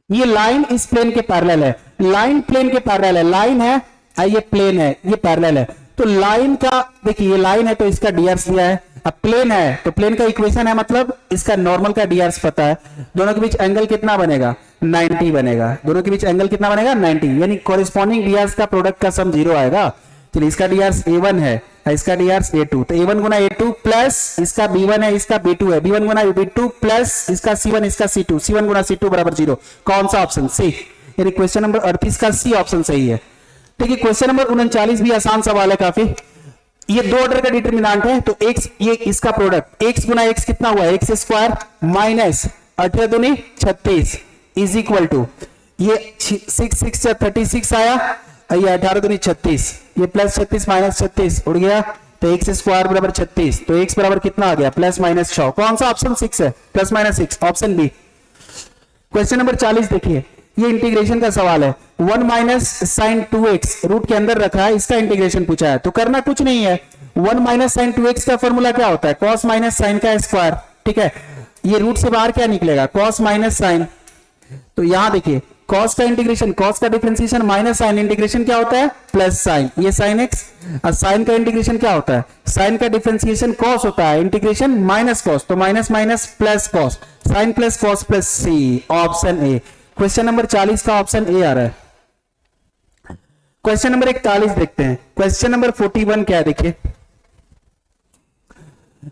ये लाइन इस प्लेन के पैरेलल है, लाइन प्लेन के पैरेलल है, लाइन है ये प्लेन है, ये पैरेलल है। तो लाइन का देखिए, ये लाइन है तो इसका डीआरस दिया है, अब प्लेन है तो प्लेन का इक्वेशन है, मतलब इसका नॉर्मल का डीआरस पता है। दोनों के बीच एंगल कितना बनेगा 90 बनेगा, दोनों के बीच एंगल कितना बनेगा 90, यानी कॉरेस्पॉन्डिंग डीआरस का प्रोडक्ट का सम 0 आएगा। चलिए इसका डीआरस a1 है, इसका डीआरस a2, तो a1 गुना a2 प्लस इसका b1 है, इसका b2 है, b1 गुना b2 प्लस इसका c1 इसका c2, c1 गुना c2 बराबर 0। कौन सा ऑप्शन? सी, यानी क्वेश्चन नंबर 38 का सी ऑप्शन सही है। देखिए क्वेश्चन नंबर 39 भी आसान सवाल है काफी। ये दो ऑर्डर का डिटरमिनेंट है, तो x ये इसका प्रोडक्ट x गुना x कितना हुआ x स्क्वायर माइनस 18 दूनी 36 इज इक्वल टू ये 6 6 36 आया, ये 18 दूनी 36, ये प्लस 36 माइनस 36 उड़ गया, तो x स्क्वायर बराबर 36, तो x बराबर कितना आ गया +-6। कौन सा ऑप्शन? 6 है, +-6 ऑप्शन बी। क्वेश्चन नंबर 40 देखिए, ये इंटीग्रेशन का सवाल है। 1 माइनस साइन 2x रूट के अंदर रखा है, इसका इंटीग्रेशन पूछा है, तो करना कुछ नहीं है। 1 माइनस साइन 2x का फॉर्मूला क्या होता है? cos माइनस साइन का स्क्वायर, ठीक है। ये रूट से बाहर क्या निकलेगा cos माइनस साइन, तो यहां देखिए cos का इंटीग्रेशन, cos का डिफरेंशिएशन माइनस साइन, इंटीग्रेशन क्या होता है प्लस साइन, ये साइन x, और साइन का इंटीग्रेशन क्या होता है? साइन का डिफरेंशिएशन cos होता है, इंटीग्रेशन माइनस cos, तो minus minus plus cos, sine plus cos plus C, option A. Question number 40 का ऑप्शन ए आ रहा है। क्वेश्चन नंबर 41 देखते हैं। क्वेश्चन नंबर 41 क्या है देखिए,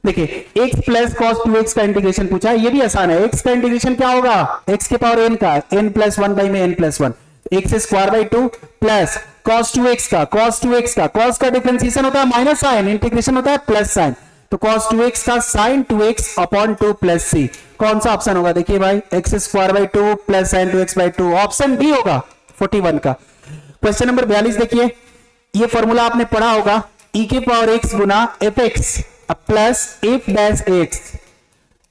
देखिए x प्लस cos 2x का इंटीग्रेशन पूछा है, ये भी आसान है। x का इंटीग्रेशन क्या होगा x के पावर n का, n प्लस 1 बाई में n plus 1, x square by 2 plus cos 2x का, cos 2x का, cos का डिफरेंशिएशन होता है माइनस साइन, इंटीग्रेशन होता है प्लस साइन, तो cos 2x का sin 2x अपॉन 2 प्लस सी। कौन सा ऑप्शन होगा? देखिए भाई x square by 2 plus sin 2x by 2, option B होगा 41 का। क्वेश्चन नंबर 42 देखिए, ये फॉर्मूला आपने पढ़ा होगा, e के पावर x गुना fx plus f dash x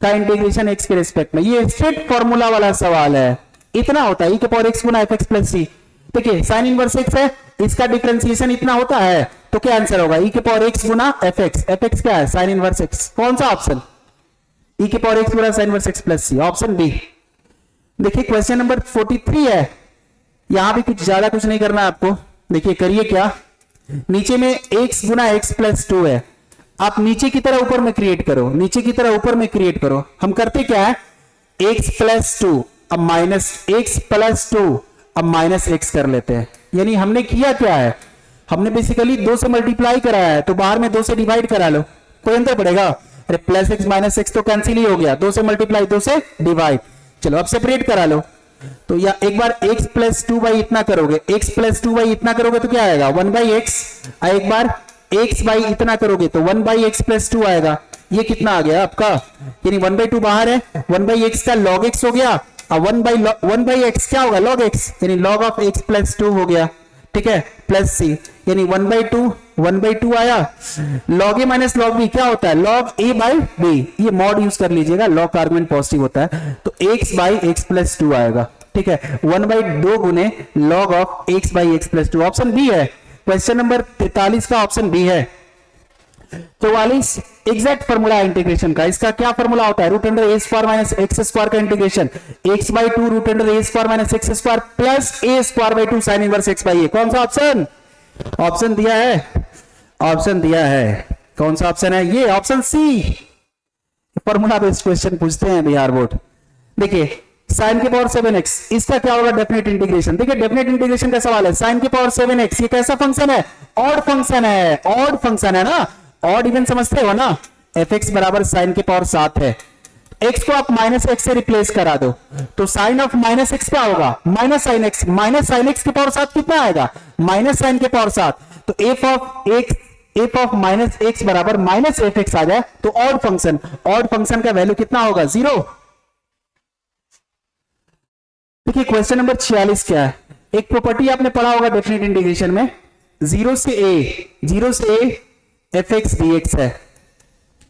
का इंटीग्रेशन x के रिस्पेक्ट में, ये स्ट्रेट फॉर्मूला वाला सवाल है। इतना होता है e के पावर x गुना fx प्लस c। देखिए साइन इनवर्स x है, इसका डिफरेंशिएशन इतना होता है, तो क्या आंसर होगा? e के पावर x गुना fx, fx क्या है? Sine inverse x। कौन सा ऑप्शन? e के पावर x गुना sine inverse x plus c, option B. देखिए क्वेश्चन नंबर 43 है, यहां भी कुछ ज्यादा कुछ नहीं करना है आपको। देखिए करिए क्या, नीचे में x गुना x प्लस 2 है, आप नीचे की तरह ऊपर में क्रिएट करो, नीचे की तरह ऊपर में क्रिएट करो। हम करते क्या है, x प्लस 2 अब माइनस x प्लस 2 अब माइनस x कर लेते हैं। यानी हमने किया क्या है, हमने बेसिकली 2 से मल्टीप्लाई कराया है, तो बाहर में 2 से डिवाइड करा लो, कोई अंतर पड़ेगा? अरे प्लस x माइनस x तो कैंसिल ही हो गया, 2 से मल्टीप्लाई 2 से डिवाइड। चलो अब सेपरेट करा लो, तो या एक बार x प्लस 2 बाई इतना करोगे, x प्लस 2 बाई इतना करोगे तो क्या आएगा 1 बाई x, एक बार x बाई इतना करोगे तो 1 बाई x प्लस 2 आएगा। ये कितना आ गया आपका, यानी 1 बाई 2 बाहर है, 1 बाई x का log x हो गया, और 1 बाई x क्या होगा log x, यानी log ऑफ x प्लस 2 हो गया, ठीक है, प्लस c, यानी 1 बाई 2 आया। log a minus log b क्या होता है, log a बाई b, ये मॉड यूज कर लीजिएगा, log का आर्गुमेंट पॉजिटिव होता है, तो x बाई x प्लस 2 आएगा, ठीक है। 1 बाई 2 गुने log of x by x plus 2, option B है। क्वेश्चन नंबर 43 का ऑप्शन बी है। 44 एग्जैक्ट फॉर्मूला इंटीग्रेशन का, इसका क्या फॉर्मूला होता है, root under A square minus x square का integration x by two root under A square minus x square plus A square by two sine inverse x by A. कौन सा option, option दिया है, option दिया है, कौन सा option है, ये option C. Formula based question पूछते हैं बिहार बोर्ड। देखिए साइन के पावर 7x, इसका क्या होगा डेफिनेट इंटीग्रेशन। देखिए डेफिनेट इंटीग्रेशन का सवाल है, साइन के पावर 7x ये कैसा फंक्शन है, ऑड फंक्शन है, ऑड फंक्शन है ना, ऑड इवन समझते हो ना, fx बराबर साइन के पावर 7 है, x को आप माइनस एक्स से रिप्लेस करा दो तो साइन ऑफ माइनस एक्स क्या होगा, minus sine x, minus sine x के पावर 7 कितना आएगा, माइनस साइन के पावर 7, तो एफ ऑफ माइनस एक्स बराबर माइनस एफ एक्स आ जाए तो ऑड फंक्शन का वैल्यू कितना होगा, 0। देखिए क्वेश्चन नंबर 46 क्या है, एक प्रॉपर्टी आपने पढ़ा होगा डेफिनेट इंटीग्रेशन में, 0 से A F x D x है,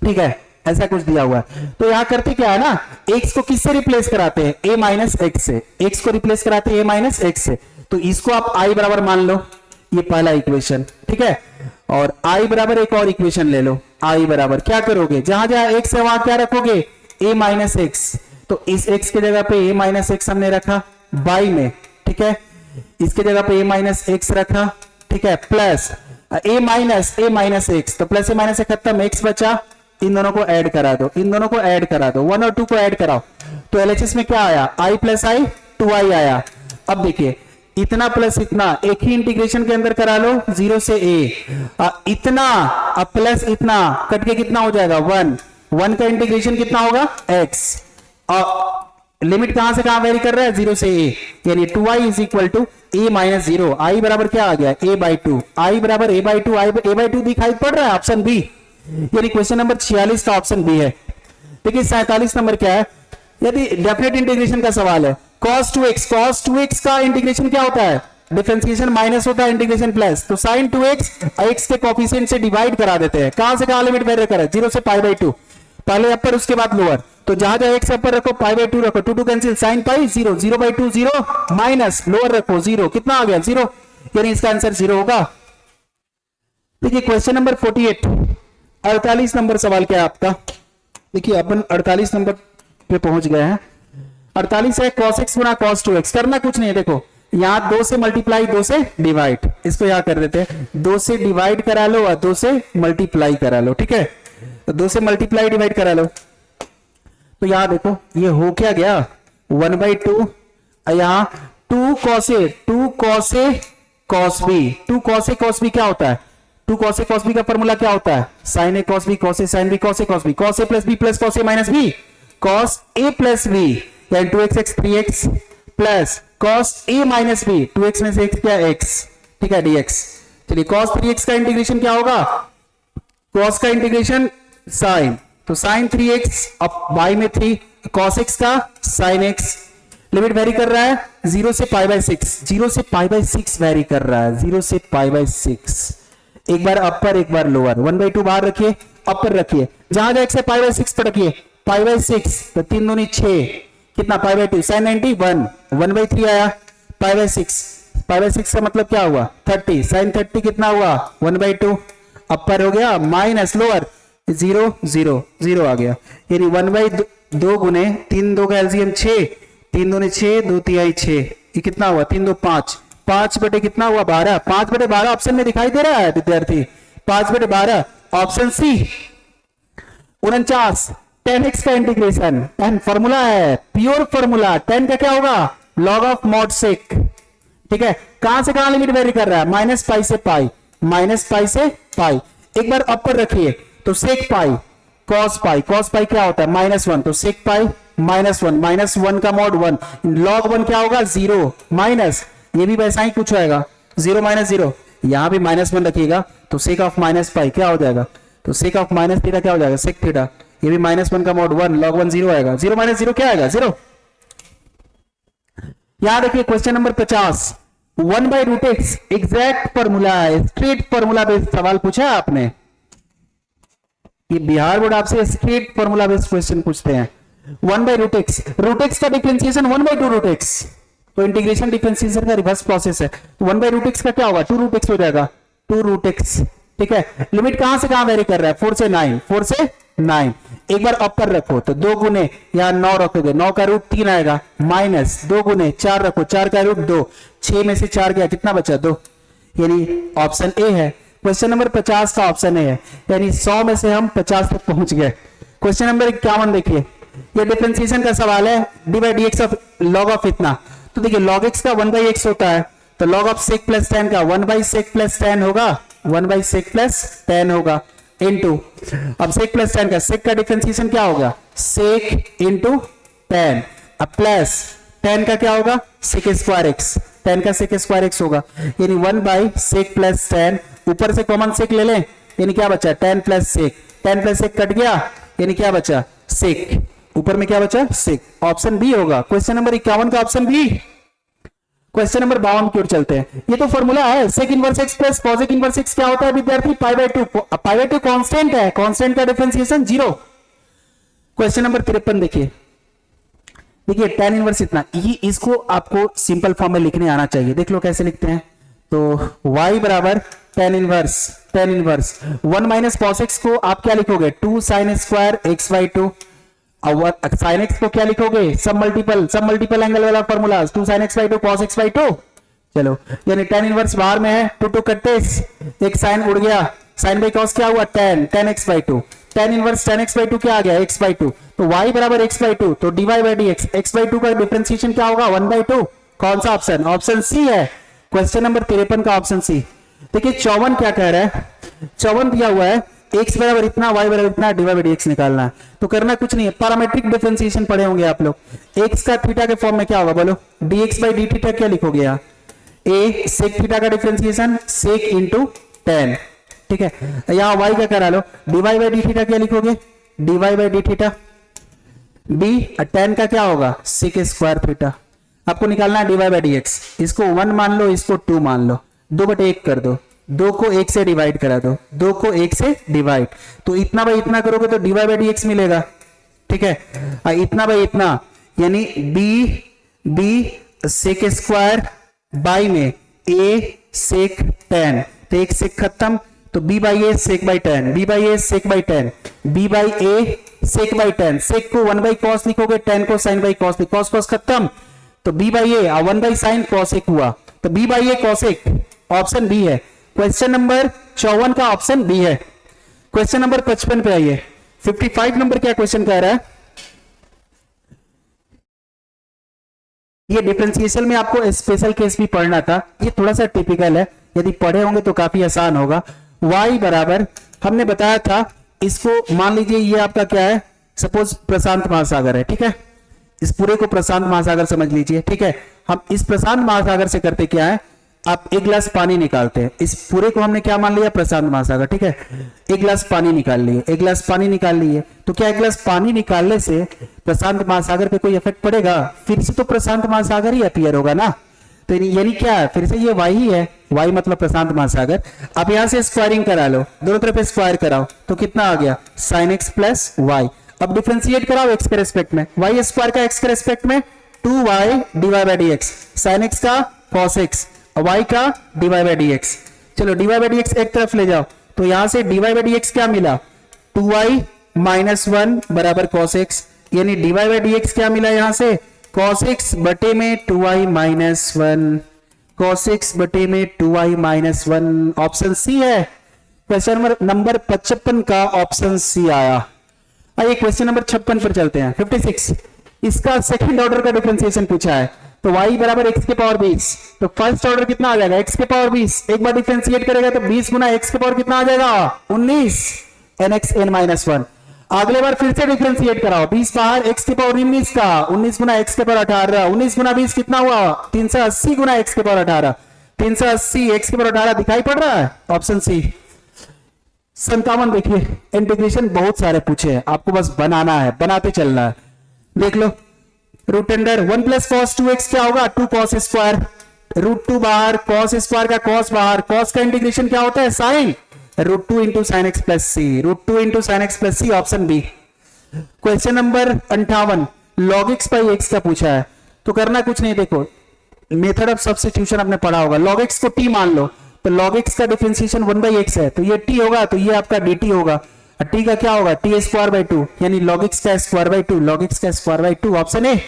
ठीक है, ऐसा कुछ दिया हुआ है। तो यहां करते क्या है ना, x को किससे रिप्लेस कराते हैं, a माइनस एक्स से, x को रिप्लेस कराते हैं a माइनस एक्स से, तो इसको आप i बराबर मान लो, ये पहला इक्वेशन, ठीक है, और i बराबर एक और इक्वेशन ले लो, i बराबर क्या करोगे, जहां जहां x है वहां क्या रखोगे, a माइनस एक्स, तो इस x के जगह पे a माइनस एक्स हमने रखा बाई में, ठीक है, इसके जगह पे a माइनस एक्स रखा, ठीक है, प्लस a माइनस एक्स, तो प्लस a माइनस एक्स खत्म, x बचा, इन दोनों को ऐड करा दो, इन दोनों को ऐड करा दो, 1 और 2 को ऐड कराओ, तो एलएचएस में क्या आया, i प्लस आई 2i आया। अब देखिए इतना प्लस इतना एक ही इंटीग्रेशन के अंदर करा लो, 0 से a, इतना अब प्लस इतना कट के कितना हो जाएगा, 1 का इंटीग्रेशन कितना होगा x, लिमिट कहां से कहां वेरी कर रहा है, 0 से a, यानी 2i is equal to a minus 0, i बराबर क्या आ गया, a बाई 2, i बराबर a बाई 2, a बाई 2 दिखाई पड़ रहा है, ऑप्शन बी, यानी क्वेश्चन नंबर 46 का ऑप्शन बी है। देखिए 47 नंबर क्या है, यदि डेफिनेट इंटीग्रेशन का सवाल है, cos 2x का इंटीग्रेशन क्या होता है, डिफरेंशिएशन माइनस होता है, इंटीग्रेशन प्लस, तो sin 2x x के कोफिशिएंट से डिवाइड करा देते हैं, कहां से कहां लिमिट वेरी करें, 0 से पाई बाई 2, पहले अपर उसके बाद लोअर, तो जहां जहां x अपर रखो पाई बाई 2 रखो, 2 2 cancel, sin pi 0, 0 by 2 0 minus lower रखो 0, कितना आ गया 0, यानी इसका आंसर 0 होगा। देखिए क्वेश्चन नंबर 48, 48 नंबर सवाल क्या है आपका, देखिए अपन 48 नंबर पे पहुंच गए हैं। 48 है cos x गुना cos 2x, करना कुछ नहीं है, देखो यहां 2 से मल्टीप्लाई 2 से डिवाइड, इसको यहां कर देते हैं, 2 से डिवाइड करा लो और 2 से मल्टीप्लाई करा लो, ठीक है, तो 2 से मल्टीप्लाई डिवाइड करा लो, तो यहां देखो ये हो क्या गया 1/2, यहां 2 cos a cos b, 2 cos a cos b क्या होता है, 2 cos a cos b का फॉर्मूला क्या होता है, sin a cos b cos a sin b cos a cos b, cos a plus b plus cos a minus b, cos a plus b यानी 2x 3x plus cos a minus b, 2x में से x क्या x, ठीक है, dx। चलिए cos 3x का integration क्या होगा, cos का इंटीग्रेशन sin, तो sin 3x अब y में 3, cos x का sin x, लिमिट वेरी कर रहा है 0 से पाई बाई 6, 0 से पाई बाई 6 वेरी कर रहा है, 0 से पाई बाई 6, एक बार अपर एक बार लोअर, 1/2 बाहर रखिए, अपर रखिए, जहां जहां x है पाई बाई 6 पर रखिए, पाई बाई 6 तो 3 दूनी 6, कितना पाई बाई 2, sin 90 1, 1/3 आया, पाई बाई 6 का मतलब क्या हुआ 30, sin 30 कितना हुआ 1/2, अपर हो गया माइनस लोअर 0 0 0 आ गया, यानी 1/2 गुने 3 2 का एलसीएम 6, 3 दूनी 6, 2 तिहाई 6, ये कितना हुआ 3 2 5, 5 बटे कितना हुआ 12, 5 बटे 12 ऑप्शन में दिखाई दे रहा है विद्यार्थी, 5 बटे 12 ऑप्शन सी। 49 10x का इंटीग्रेशन, 10 फॉर्मूला है, प्योर फॉर्मूला, 10 का क्या होगा लॉग ऑफ मॉड सेक, ठीक है, कहां से कहां लिमिट वेरी कर रहा है, माइनस पाई से पाई, माइनस पाई से पाई, एक बार अपर रखिए तो सेक पाई कॉस पाई क्या होता है -1, तो सेक पाई -1 का मॉड 1, लॉग 1 क्या होगा 0 माइनस, ये भी वैसा ही कुछ आएगा 0 माइनस 0, यहां भी -1 रखिएगा तो सेक ऑफ माइनस पाई क्या हो जाएगा, तो सेक ऑफ माइनस थीटा क्या हो जाएगा सेक थीटा, ये भी -1 का मॉड 1, लॉग 1 0 आएगा, 0 माइनस 0 क्या आएगा 0। यहां देखिए question number 50, 1/√x exact formula है, स्ट्रेट फॉर्मूला बेस्ड सवाल पूछा है आपने, ये बिहार बोर्ड आपसे स्ट्रेट फॉर्मूला बेस्ड क्वेश्चन पूछते हैं। 1/√x, √x का डिफरेंशिएशन 1/2√x, तो इंटीग्रेशन डिफरेंशिएशन का रिवर्स प्रोसेस है, तो 1/√x का क्या होगा 2√x हो जाएगा, 2√x ठीक है, लिमिट कहां से कहां वेरी कर रहा है, 4 से 9, 4 से 9। एक बार अपर रखो तो 2 गुने यहां 9 रखोगे, 9 का रूट 3 आएगा, माइनस 2 गुने 4 रखो, 4 का रूट 2, 6 में से 4 गया, कितना बचा 2, यानी ऑप्शन ए है। क्वेश्चन नंबर 50 का ऑप्शन ए है, यानी 100 में से हम 50 तक पहुंच गए। क्वेश्चन नंबर 51 देखिए, ये डिफरेंशिएशन का सवाल है, D by D x of log of इतना, तो देखिए log x का 1 बाई एक्स होता है, तो log ऑफ sec प्लस 10 का 1 बाई sec प्लस 10 होगा, 1 बाई sec प्लस 10 होगा, इनटू अब sec प्लस 10 का sec का डिफरेंशिएशन क्या होगा, sec इनटू 10, अब प्लस 10 का क्या होगा, sec स्क्वायर x, 10 का sec स्क्वायर x होगा, यानी 1 बाई sec प्लस 10, ऊपर से कॉमन sec ले लें, यानी क्या बचा 10 plus sec, 10 plus sec cut गया, यानी क्या बचा sec, ऊपर में क्या बचा sec, ऑप्शन बी होगा। क्वेश्चन नंबर 51 का ऑप्शन बी। क्वेश्चन नंबर 52 की ओर चलते हैं, ये तो फॉर्मूला है sec inverse x plus cosec inverse x क्या होता है विद्यार्थी, pi by 2, pi by 2 constant है, कांस्टेंट का डिफरेंशिएशन 0। क्वेश्चन नंबर 53 देखिए, देखिए tan इनवर्स इतना, ये इसको आपको सिंपल फॉर्म में लिखने आना चाहिए, देख लो कैसे लिखते हैं, तो y बराबर tan inverse 1 minus cos x को आप क्या लिखोगे, 2 sin स्क्वायर x बाई 2, और sin x को क्या लिखोगे, सब मल्टीपल एंगल वाला formula, 2 sin x by 2 cos x by 2, चलो यानी tan इनवर्स बाहर में है, 2 2 कट्टे, एक sin उड़ गया, sin बाई cos क्या हुआ, tan x by 2, tan inverse tan x by 2 क्या आ गया, x बाई 2, तो y बराबर x बाई 2, तो dy by dx, x by 2 का डिफरेंशिएशन क्या होगा, 1 बाई 2, कौन सा ऑप्शन, ऑप्शन सी है। क्वेश्चन नंबर 53 का ऑप्शन सी। देखिए 54 क्या कह रहा है, 54 दिया हुआ है x बराबर इतना, y बराबर इतना, dy बाई dx निकालना है, तो करना कुछ नहीं है, पैरामीट्रिक डिफरेंशिएशन पढ़े होंगे आप लोग, x का थीटा के फॉर्म में क्या होगा बोलो, dx बाई डी थीटा क्या लिखोगे यहाँ, a sec थीटा का डिफरेंशिएशन sec इनटू tan, ठीक है, यहाँ y का करा लो, dy बाई डी थीटा क्या लिखोगे, dy by D theta, b tan का क्या होगा, sec स्क्वायर थीटा, आपको निकालना है dy बाई dx, इसको 1 मान लो, इसको 2 मान लो, 2/1 कर दो, 2 को 1 से डिवाइड करा दो, 2 को 1 से डिवाइड, तो इतना बाई इतना करोगे तो dy बाई dx मिलेगा, ठीक है, इतना बाई इतना, यानी b sec स्क्वायर बाई में a sec tan, तो एक sec खत्म, तो b by a sec by tan, b by a sec by tan, b by a sec by tan, sec को 1 बाई cos लिखोगे, tan को sin बाई cos, cos खत्म, तो b by a 1 by sin cosec हुआ, तो b by a cosec, option B है। Question number 54 का option B है। क्वेश्चन नंबर 55 पे आइए, 55 नंबर क्या क्वेश्चन कह रहा है, ये डिफरेंशिएशन में आपको स्पेशल केस भी पढ़ना था, ये थोड़ा सा टिपिकल है, यदि पढ़े होंगे तो काफी आसान होगा। y बराबर हमने बताया था, इसको मान लीजिए ये आपका क्या है, सपोज प्रशांत महासागर है, ठीक है, इस पूरे को प्रशांत महासागर समझ लीजिए, ठीक है, हम इस प्रशांत महासागर से करते क्या है, आप एक गिलास पानी निकालते हैं, इस पूरे को हमने क्या मान लिया, प्रशांत महासागर, ठीक है, एक गिलास पानी निकाल लिए, एक गिलास पानी निकाल लिए, तो क्या एक गिलास पानी निकालने से प्रशांत महासागर पे कोई इफेक्ट पड़ेगा, फिर से तो प्रशांत महासागर ही अपीयर होगा ना, तो यानी क्या है, फिर से ये y ही है, y मतलब प्रशांत महासागर। अब यहां से स्क्वायरिंग करा लो, दोनों तरफ स्क्वायर कराओ, तो कितना आ गया, sin x प्लस वाई, अब डिफरेंशिएट कराओ x के रेस्पेक्ट में, y स्क्वायर का x के रेस्पेक्ट में 2y dy by dx, sin x का cos x, y का dy बाई dx, चलो dy बाई dx एक तरफ ले जाओ, तो यहां से dy बाई dx क्या मिला, 2y माइनस 1 बराबर cos x, यानी dy बाई dx क्या मिला यहां से, cos x बटे में 2y माइनस 1, cos x बटे में 2y माइनस 1, ऑप्शन सी है। क्वेश्चन नंबर 55 का ऑप्शन सी आया। आइए क्वेश्चन नंबर 56 पर चलते हैं, 56, इसका सेकंड ऑर्डर का डिफरेंशिएशन पूछा है, तो y बराबर x के पावर 20, तो फर्स्ट ऑर्डर कितना आ जाएगा, x के पावर 20, एक बार डिफरेंशिएट करेगा तो 20 गुना x के पावर कितना आ जाएगा, 19 nx n माइनस 1, अगले बार फिर से डिफरेंशिएट कराओ, 20 बाहर, x के पावर 19 का, 19 गुना x के पावर 18, 19 गुना 20 कितना हुआ, 380 गुना x के पावर 18, 380 x के पावर 18 दिखाई पड़ रहा है, ऑप्शन सी। 57 देखिए, इंटीग्रेशन बहुत सारे पूछे हैं, आपको बस बनाना है, बनाते चलना है, देख लो, root under 1 plus cos 2x क्या होगा, 2 कॉस स्क्वायर, रूट 2 बाहर, कॉस स्क्वायर का कॉस बाहर, कॉस का इंटीग्रेशन क्या होता है, sine, root 2 into sine x plus C, root 2 into sine x plus C, option B. Question number 58, log x by x का पूछा है, तो करना कुछ नहीं, देखो मेथड ऑफ सब्स्टिट्यूशन आपने पढ़ा होगा, log x को t मान लो, तो log x का डिफरेंशिएशन 1/x है, तो ये t होगा, तो ये आपका dt होगा। t का क्या होगा, t स्क्वायर बाई 2, यानी log x का स्क्वायर बाई 2, log x का स्क्वायर बाई 2, ऑप्शन ए।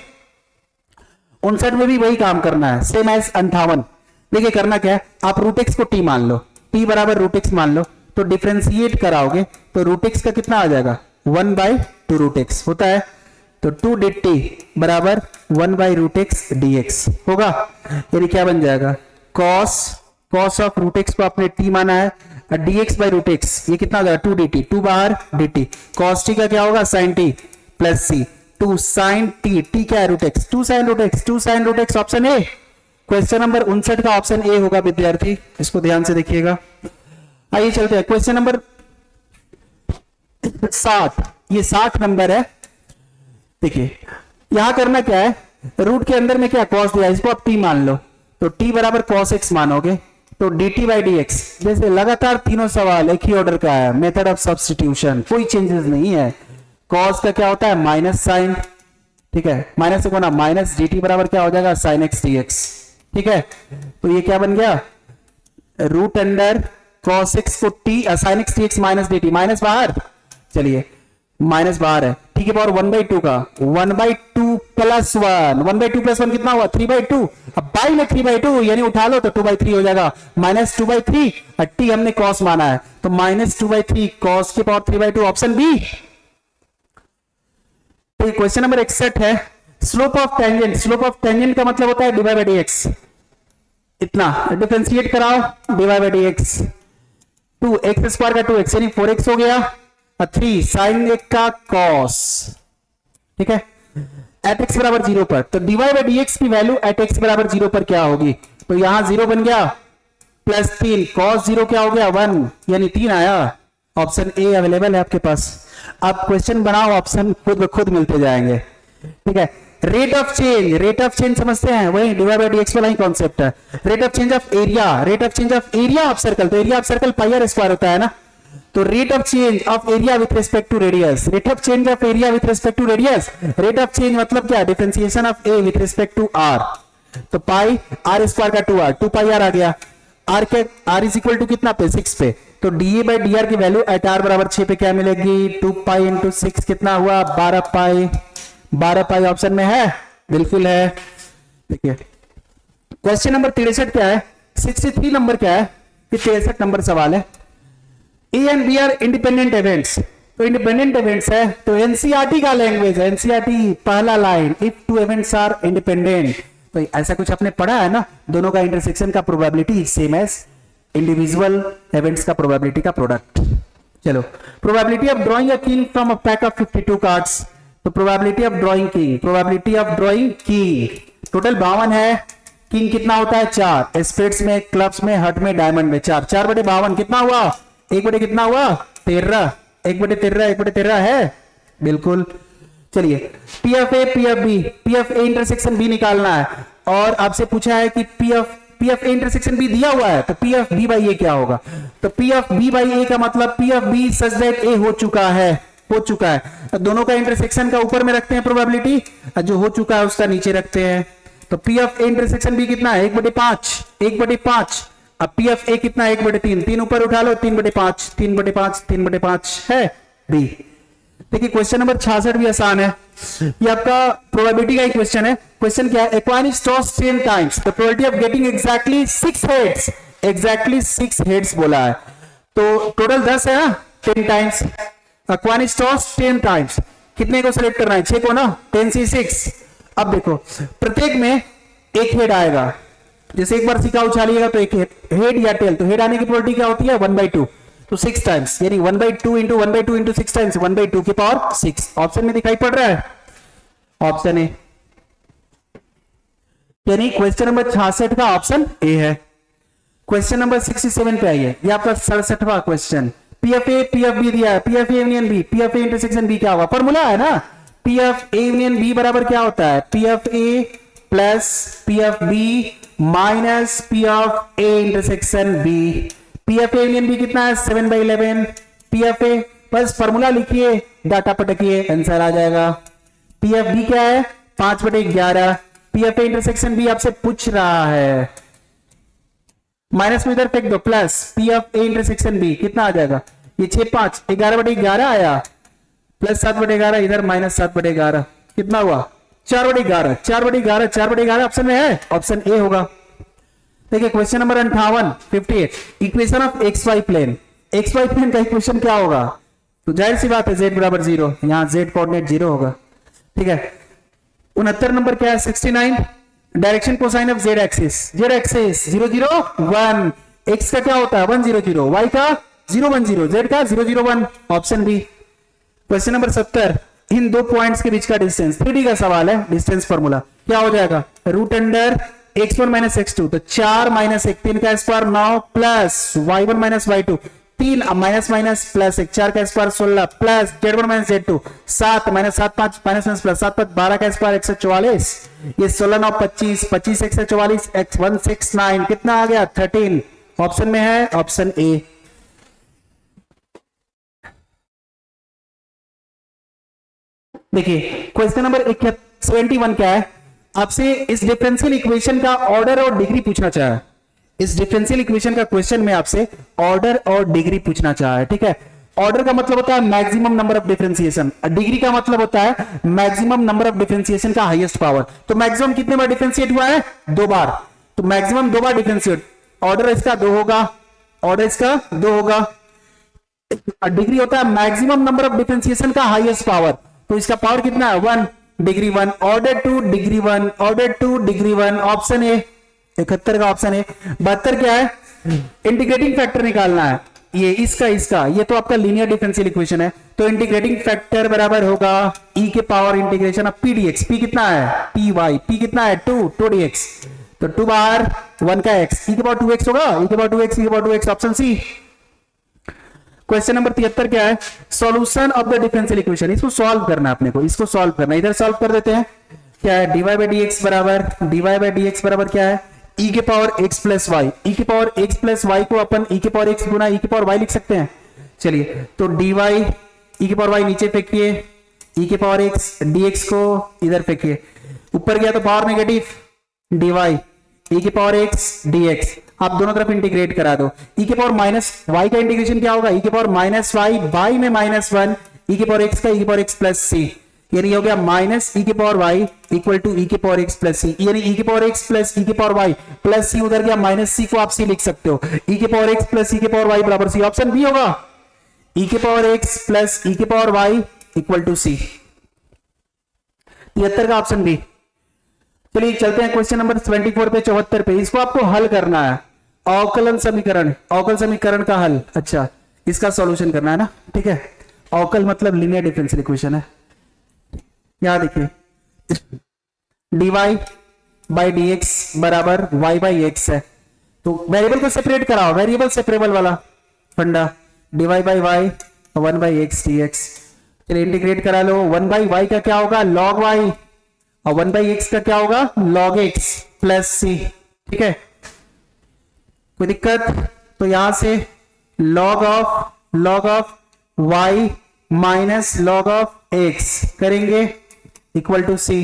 59 में भी वही काम करना है, सेम एज 58। देखिए करना क्या है, आप रूट एक्स को t मान लो, t बराबर रूट एक्स मान लो, तो डिफरेंशिएट कराओगे तो रूट एक्स का कितना आ जाएगा, 1/2 रूट एक्स होता है, तो 2 dt बराबर 1/√x dx होगा। यानी क्या बन जाएगा, cos ऑफ रूट एक्स को आपने t माना है, dx/√x ये कितना हो जाएगा, 2 dt, 2 बाहर dt, cos t का क्या होगा, sin t plus c, 2 sin t, t क्या है root x, 2 sin root x, option A. Question number 59 का ऑप्शन ए होगा विद्यार्थी, इसको ध्यान से देखिएगा। आइए चलते हैं क्वेश्चन नंबर 60, ये 60 नंबर है। देखिए यहां करना क्या है, रूट के अंदर में क्या cos दिया, इसको आप t मान लो, तो t बराबर cos x मानोगे, तो dt/dx, जैसे लगातार तीनों सवाल एक ही ऑर्डर का है, मेथड ऑफ सब्स्टिट्यूशन, कोई चेंजेस नहीं है। cos का क्या होता है, माइनस साइन, ठीक है, माइनस से कोना माइनस, dt बराबर क्या हो जाएगा, sin x dx, ठीक है। तो ये क्या बन गया, रूट अंडर cos x को t sin x dx minus dt, minus बाहर, चलिए माइनस बाहर है, ठीक है, पावर 1/2 का 1/2 प्लस 1, 1/2 प्लस 1 कितना हुआ, 3/2, अब बाई में 3/2 यानी उठा लो तो 2/3 हो जाएगा, माइनस 2/3, टी हमने cos माना है, तो माइनस 2/3 cos की पावर 3/2, ऑप्शन बी। तो क्वेश्चन नंबर 61 है, slope of tangent, slope of tangent का मतलब होता है dy/dx, इतना डिफरेंशिएट कराओ, dy/dx 2x स्क्वायर का 2x यानी 4x हो गया, 3 sin x का cos, ठीक है, एट x बराबर 0 पर, तो dy/dx की वैल्यू एट x बराबर 0 पर क्या होगी, तो यहां 0 बन गया, प्लस 3 cos 0 क्या हो गया, 1 यानी 3 आया, ऑप्शन ए अवेलेबल है आपके पास। अब क्वेश्चन बनाओ, ऑप्शन खुद ब खुद मिलते जाएंगे, ठीक है। रेट ऑफ चेंज समझते हैं, वही dy/dx वाला ही कॉन्सेप्ट है। Rate of change of area of circle, तो area of circle pi R square होता है ना, तो rate of change of area with respect to radius, rate of change of area with respect to radius, rate of change मतलब क्या, differentiation of A with respect to R, तो pi R square का 2r, 2 pi are आ गया, are के are is equal to कितना पे, 6 पे, तो da/dr की वैल्यू एट आर बराबर 6 पे क्या मिलेगी, 2 पाई इंटू 6 कितना हुआ, 12 पाई, ऑप्शन में है, बिल्कुल है। देखिए क्वेश्चन नंबर 63 क्या है, 63 नंबर क्या है, ये 63 नंबर सवाल है। A and B are independent events, तो इंडिपेंडेंट इवेंट्स है, तो एनसीईआरटी का लैंग्वेज है, एनसीईआरटी पहला line, if two events are independent, तो ऐसा कुछ आपने पढ़ा है ना, दोनों का इंटरसेक्शन का probability same as individual events का प्रोबेबिलिटी का प्रोडक्ट। चलो, probability of drawing a king from a pack of 52 cards, तो probability of drawing king total 52 है, किंग कितना होता है 4, स्पेड्स में, क्लब्स में, हर्ट में, डायमंड में 4, 4/52 कितना हुआ, 1/, कितना हुआ 13, 1/13 है, बिल्कुल। चलिए P of A intersection B निकालना है, और आपसे पूछा है कि P of A intersection B दिया हुआ है, तो P of B by A क्या होगा, तो P of B by A का मतलब P of B such that A हो चुका है, तो दोनों का इंटरसेक्शन का ऊपर में रखते हैं प्रोबेबिलिटी, जो हो चुका है उसका नीचे रखते हैं, तो P of A intersection B कितना है, 1/5, अब पी एफ ए कितना है, 1/3, 3 ऊपर उठा लो, 3/5 है बी। देखिए क्वेश्चन नंबर 66 भी आसान है, ये आपका प्रोबेबिलिटी का ही क्वेश्चन है। क्वेश्चन क्या है, a coin is toss 10 times, the probability of getting exactly 6 heads बोला है, तो टोटल 10 है ना, 10 टाइम्स, एक्वाइनिस टॉस 10 टाइम्स, कितने को सेलेक्ट करना है, 6 को ना, 10 से 6। अब देखो प्रत्येक में एक हेड आएगा, जैसे एक बार सिक्का उछालिएगा तो एक हेड या टेल, तो हेड आने की प्रोबेबिलिटी क्या होती है, 1/2, तो 6 टाइम्स, यानी 1/2 इंटू 6 टाइम्स 1/2 की पावर 6, ऑप्शन में दिखाई पड़ रहा है, ऑप्शन ए, यानी क्वेश्चन नंबर 66 का ऑप्शन ए है। क्वेश्चन नंबर 67 पे आइए, ये आपका 67वां question, P of A P of B दिया है, P of A union B, P of A intersection B क्या होगा, फॉर्मूला है ना, P of A union B बराबर क्या होता है, P of A plus P of B minus P of A intersection B, P of A union B कितना है, 7/11, पी एफ ए, बस फॉर्मूला लिखिए, डाटा पटकिए, आंसर आ जाएगा। पी एफ बी क्या है, 5/11, P of A intersection B आपसे पूछ रहा है, माइनस में इधर फेंक दो, plus P of A intersection B कितना आ जाएगा, ये 6 5 11/11 आया, प्लस 7/11 इधर माइनस 7/11 कितना हुआ 4/11, 4/11, 4/11 ऑप्शन में है, ऑप्शन ए होगा। देखिए question number 58 equation of x y plane, x y plane का इक्वेशन क्या होगा, तो जाहिर सी बात है z बराबर 0, यहां z कोऑर्डिनेट 0 होगा, ठीक है। 69 नंबर क्या है 69 direction cosine of z axis 0 0 1, x का क्या होता है 1 0 0, y का 0 1 0, z का 0 0 1, ऑप्शन बी। क्वेश्चन नंबर 70 इन दो पॉइंट्स के बीच का डिस्टेंस, 3D का सवाल है, डिस्टेंस फार्मूला क्या हो जाएगा, root under x1 minus x2, तो 4 माइनस 1 3 का square 9 plus y1 minus y2 3 minus minus plus 1 4 का square 16 plus z1 minus z2 7 minus 7 5 minus minus plus 7 5 12 का स्क्वायर 144, ये 16 9 25 25 144 x 169 कितना आ गया 13, ऑप्शन में है ऑप्शन ए। देखिए क्वेश्चन नंबर 71 क्या है, आपसे इस डिफरेंशियल इक्वेशन का ऑर्डर और डिग्री पूछना चाहा है, इस डिफरेंशियल इक्वेशन का क्वेश्चन में आपसे ऑर्डर और डिग्री पूछना चाहा है, ठीक है। ऑर्डर का मतलब होता है maximum number of differentiation, degree का मतलब होता है मैक्सिमम नंबर ऑफ डिफरेंशिएशन का हाईएस्ट पावर, तो मैक्सिमम कितने बार डिफरेंशिएट हुआ है 2 बार, तो मैक्सिमम 2 बार डिफरेंशिएट, ऑर्डर इसका 2 होगा, ऑर्डर इसका 2 होगा, डिग्री होता है मैक्सिमम नंबर ऑफ डिफरेंशिएशन का हाईएस्ट पावर, तो इसका पावर कितना है 1 degree 1, order 2 degree 1, order 2 degree 1, option A 71 का ऑप्शन है। 72 क्या है, इंटीग्रेटिंग फैक्टर निकालना है, ये इसका ये तो आपका लीनियर डिफरेंशियल इक्वेशन है, तो इंटीग्रेटिंग फैक्टर बराबर होगा e के power integration of p dx, p कितना है py, p कितना है 2 dx, तो 2 बार 1 का x, e के पावर 2x होगा, e के पावर 2x, e के power 2x, option C. Question number 73 क्या है, solution of the differential equation, इसको सॉल्व करना है अपने को, इसको सॉल्व करना है, इधर सॉल्व कर देते हैं, क्या है dy by dx बराबर क्या है e के power x plus y, e के पावर x प्लस वाई को अपन e के पावर x गुना e के पावर y लिख सकते हैं, चलिए तो dy e के पावर y नीचे फेंकिए, e के पावर x dx को इधर फेंकिए, ऊपर गया तो पावर नेगेटिव dy e के पावर x dx, आप दोनों तरफ इंटीग्रेट करा दो, e के पावर माइनस y का इंटीग्रेशन क्या होगा, e के पावर माइनस वाई, y में -1 e के पावर x का e के पावर x प्लस c, यानी हो गया माइनस e के power y equal to e के पावर x प्लस c, यानी e के पावर x प्लस e के पावर y प्लस c उधर गया माइनस c को आप c लिख सकते हो, e के पावर x प्लस e के पावर y बराबर c, ऑप्शन बी होगा e के पावर x प्लस e के power y equal to c, 73 का ऑप्शन बी। चलिए चलते हैं क्वेश्चन नंबर 24 पे 74 पे, इसको आपको हल करना है, अवकलन समीकरण, अवकल समीकरण का हल, अच्छा इसका सॉल्यूशन करना है ना, ठीक है। अवकल मतलब लीनियर डिफरेंशियल इक्वेशन है, यहां देखिए dy बाई dx बराबर y बाई x है, तो वेरिएबल को सेपरेट कराओ, वेरिएबल सेपरेबल वाला फंडा, dy by y 1 by x dx, चलिए इंटीग्रेट करा लो, 1 बाई y का क्या होगा log y और 1 बाई x का क्या होगा log x प्लस c, ठीक है, कोई दिक्कत, तो यहां से log of y minus log of x करेंगे equal to c,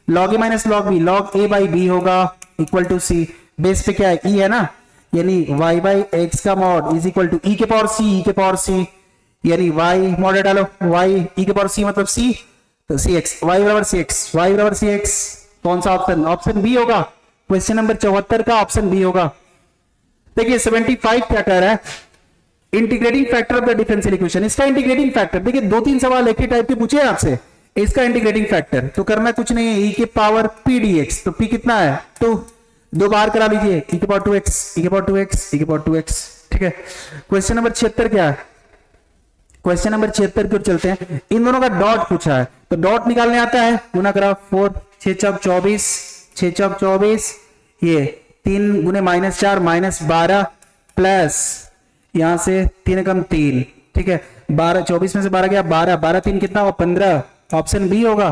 log a minus log b, log a by b होगा इक्वल टू c, बेस पे क्या है e है ना, यानी y बाई x का mod is equal to e के पावर c, e के पावर c, यानी y मॉड डालो y e के पावर c मतलब c, तो cx, y बराबर cx, y बराबर cx, कौन सा ऑप्शन, ऑप्शन बी होगा, क्वेश्चन नंबर 74 का ऑप्शन बी होगा। देखिए 75 क्या कह रहा है, integrating factor of the differential equation, इसका इंटीग्रेटिंग फैक्टर, देखिए 2-3 सवाल एक ही टाइप के पूछे आपसे, इसका इंटीग्रेटिंग फैक्टर तो करना कुछ नहीं है, e के पावर p dx, तो p कितना है 2, 2 बार करा लीजिए, e के पावर 2x, e के पावर 2x, e के पावर 2x, ठीक है। क्वेश्चन नंबर 76 क्या है, क्वेश्चन नंबर 76 की ओर चलते हैं, इन दोनों का डॉट पूछा है, तो डॉट निकालने आता है, गुना करा 4 6 चौक 24, 6 चौक 24, ये 3 गुने -4 -12 प्लस यहां से 3 कम 3, ठीक है, 12 24 में से 12 गया 12, 12 3 कितना हुआ 15, ऑप्शन बी होगा।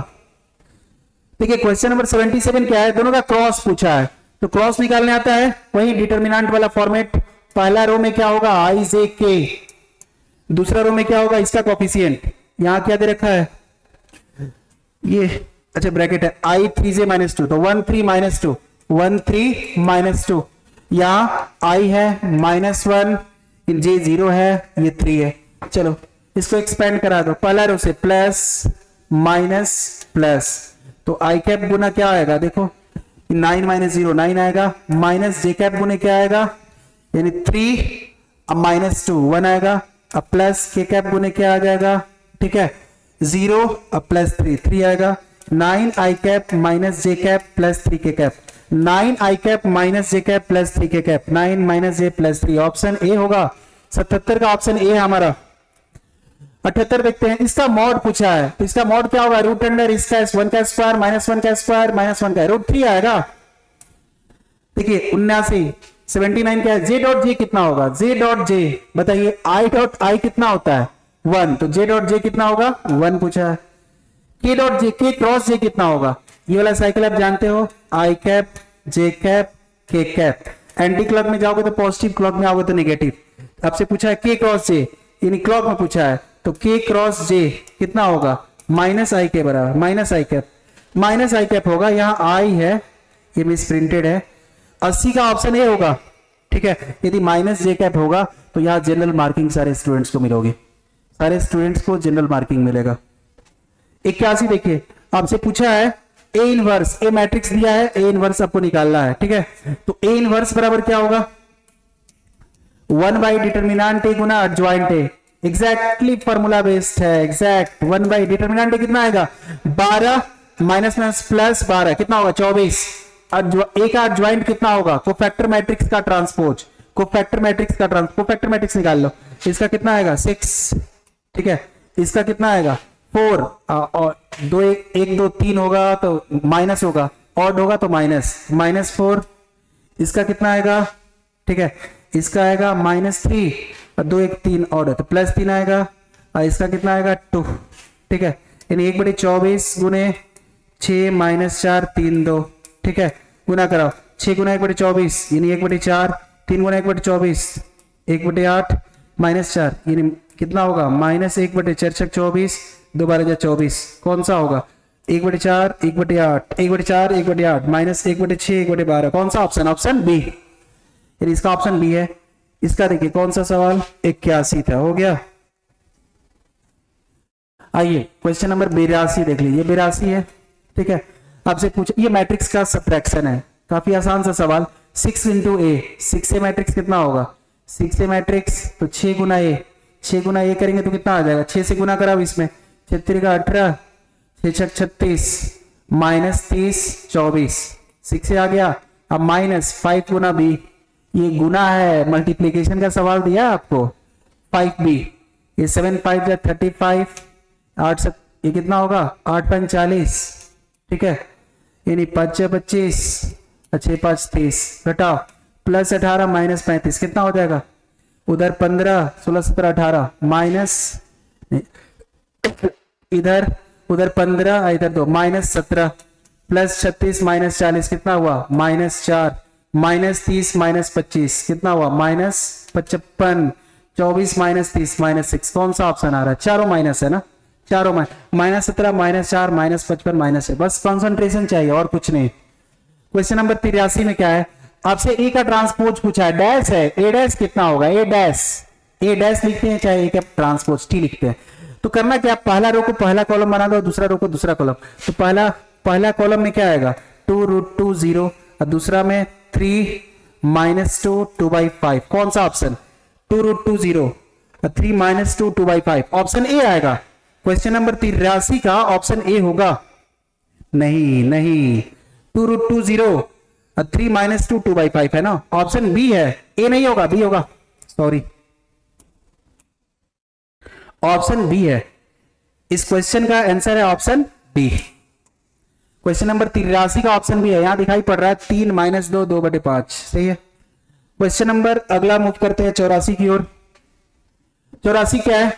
देखिए क्वेश्चन नंबर 77 क्या है, दोनों का क्रॉस पूछा है, तो क्रॉस निकालने आता है, वही डिटरमिनेंट वाला फॉर्मेट, पहला रो में क्या होगा i j k, दूसरा रो में क्या होगा इसका कोफिशिएंट, यहां क्या दे रखा है ये, अच्छा ब्रैकेट है i 3j -2, तो 1 3 -2 1 3 -2, यहाँ आई है -1, जे 0 है, ये 3 है। चलो इसको एक्सपेंड करा दो, पहला रो से प्लस माइनस प्लस, तो आई कैप गुना क्या आएगा, देखो 9 - 0 9 आएगा, माइनस जे कैप गुने क्या आएगा, यानी 3, अब -2 1 आएगा, अब प्लस के कैप गुने क्या आ जाएगा, ठीक है 0, अब प्लस 3 3 आएगा, 9 आई कैप माइनस जे कैप प्लस 3 के कैप, 9 आई कैप माइनस जे कैप प्लस 3 के cap, 9 minus J plus 3, option A होगा। 77 का ऑप्शन ए है हमारा। 78 देखते हैं, इसका मॉड पूछा है, तो इसका मॉड क्या होगा, रूट अंडर इसका 1 का स्क्वायर -1 का स्क्वायर -1 का √3 आएगा। देखिए 79 79 क्या है, जे डॉट जे कितना होगा, जे डॉट जे बताइए, आई डॉट आई कितना होता है 1, तो जे डॉट जे कितना होगा 1 पूछा है। के डॉट जे, के क्रॉस जे कितना होगा, ये वाला साइकिल आप जानते हो, आई कैप जे कैप के कैप, एंटी क्लॉक में जाओगे तो पॉजिटिव, क्लॉक में आओगे तो नेगेटिव। आपसे पूछा है के क्रॉस जे, यानी क्लॉक में पूछा है, तो के क्रॉस जे कितना होगा, माइनस आई के बराबर, माइनस आई कैप होगा, यहाँ आई है ये मिस प्रिंटेड है, 80 का ऑप्शन ए होगा, ठीक है। यदि माइनस जे कैप होगा तो यहाँ जनरल मार्किंग सारे स्टूडेंट्स को मिलोगी, सारे स्टूडेंट्स को जनरल मार्किंग मिलेगा। 81 देखिए, आपसे पूछा है ए इनवर्स, ए मैट्रिक्स दिया है, ए इनवर्स आपको निकालना है, ठीक है। तो ए इनवर्स बराबर क्या होगा, 1 by determinant A Guna adjoint A, exactly formula based है, एग्जैक्ट 1 बाई डिटर्मिनेंट कितना आएगा 12 माइनस माइनस प्लस 12 कितना होगा 24, ए का एडजॉइंट कितना होगा, कोफैक्टर मैट्रिक्स का ट्रांसपोज, कोफैक्टर मैट्रिक्स का कोफैक्टर मैट्रिक्स निकाल लो, इसका कितना आएगा 6, ठीक है, इसका कितना आएगा 4, और 2 1 2 3 होगा तो माइनस होगा, ऑड होगा तो -4, इसका कितना आएगा, ठीक है, इसका आएगा -3, और 2 1 3 ऑड है तो +3 आएगा, और इसका कितना आएगा 2, ठीक है, यानी 1/24 गुने 6 - 4 3 2, ठीक है, गुना कराओ 6 गुना 1/24 यानी 1/4, 3 गुना 1/24 1/8 -4 यानी कितना होगा -1/4 24, 2 12 24, कौन सा होगा 1/4 1/8 1/4 1/8 -1/6 1/12, कौन सा ऑप्शन, ऑप्शन बी, यानी इसका ऑप्शन बी है। इसका देखिए कौन सा सवाल 81 था, हो गया। आइए क्वेश्चन नंबर 82 देख लीजिए, 82 है, ठीक है। आपसे पूछे, ये मैट्रिक्स का सब्ट्रैक्शन है, काफी आसान सा सवाल, 6 × a, 6 मैट्रिक्स कितना होगा, 6 मैट्रिक्स तो 6 गुना ए, 6 गुना ए करेंगे तो कितना आ जाएगा, 6 से गुना करा इसमें 6 का 18 6 36 -30 24, 6 से आ गया, अब -5 गुना बी, ये गुना है, मल्टीप्लीकेशन का सवाल दिया आपको 5b, ये 7 5 या 35, 8 ये कितना होगा 8 5 40, ठीक है, यानी 5 6 25 6 5 30, घटाओ +18 -35 कितना हो जाएगा, उधर 15 16 17 18 माइनस, इधर उधर 15 इधर 2 -17 +36 -40 कितना हुआ -4, -30 -25 कितना हुआ -55, 24 -30 -6, कौन सा ऑप्शन आ रहा है, चारों माइनस है ना, चारों -17 -4 -55 माइनस है, बस कंसंट्रेशन चाहिए और कुछ नहीं। क्वेश्चन नंबर 83 में क्या है, आपसे ए का ट्रांसपोज पूछा है, डैश है, ए डैश कितना होगा, ए डैश लिखते हैं चाहे ए का ट्रांसपोज टी लिखते हैं, तो करना क्या, पहला रो को पहला कॉलम बना दो, दूसरा रो को दूसरा कॉलम, तो पहला कॉलम में क्या आएगा 2√2 0, और दूसरा में 3 -2 2/5, कौन सा ऑप्शन 2√2 0 और 3 -2 2/5, ऑप्शन ए आएगा। क्वेश्चन नंबर 83 का ऑप्शन ए होगा, नहीं 2√2 0 और 3 -2 2/5 है ना, ऑप्शन बी है, ए नहीं होगा, बी होगा, सॉरी ऑप्शन बी है, इस क्वेश्चन का आंसर है ऑप्शन बी। क्वेश्चन नंबर 83 का ऑप्शन भी है, यहां दिखाई पड़ रहा है 3 -2 2/5, सही है। क्वेश्चन नंबर अगला मूव करते हैं 84 की ओर। 84 क्या है,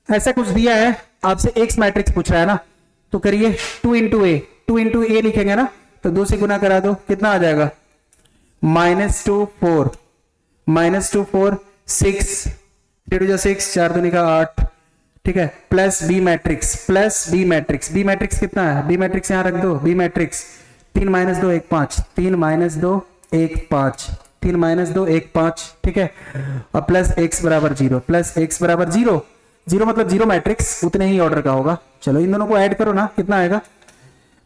ऐसा कुछ दिया है, आपसे एक्स मैट्रिक्स पूछ रहा है ना, तो करिए 2 × a लिखेंगे ना, तो 2 से गुना करा दो, कितना आ जाएगा -2 4 -2 4 6 3 2 6 4 2 का 8, ठीक है, प्लस बी मैट्रिक्स कितना है, बी मैट्रिक्स यहां रख दो, बी मैट्रिक्स 3 - 2 1 5 3 - 2 1 5, 3 माइनस 2 1 5, ठीक है, और प्लस x बराबर 0, प्लस x बराबर 0, 0 मतलब 0 मैट्रिक्स उतने ही ऑर्डर का होगा। चलो इन दोनों को ऐड करो ना, कितना आएगा,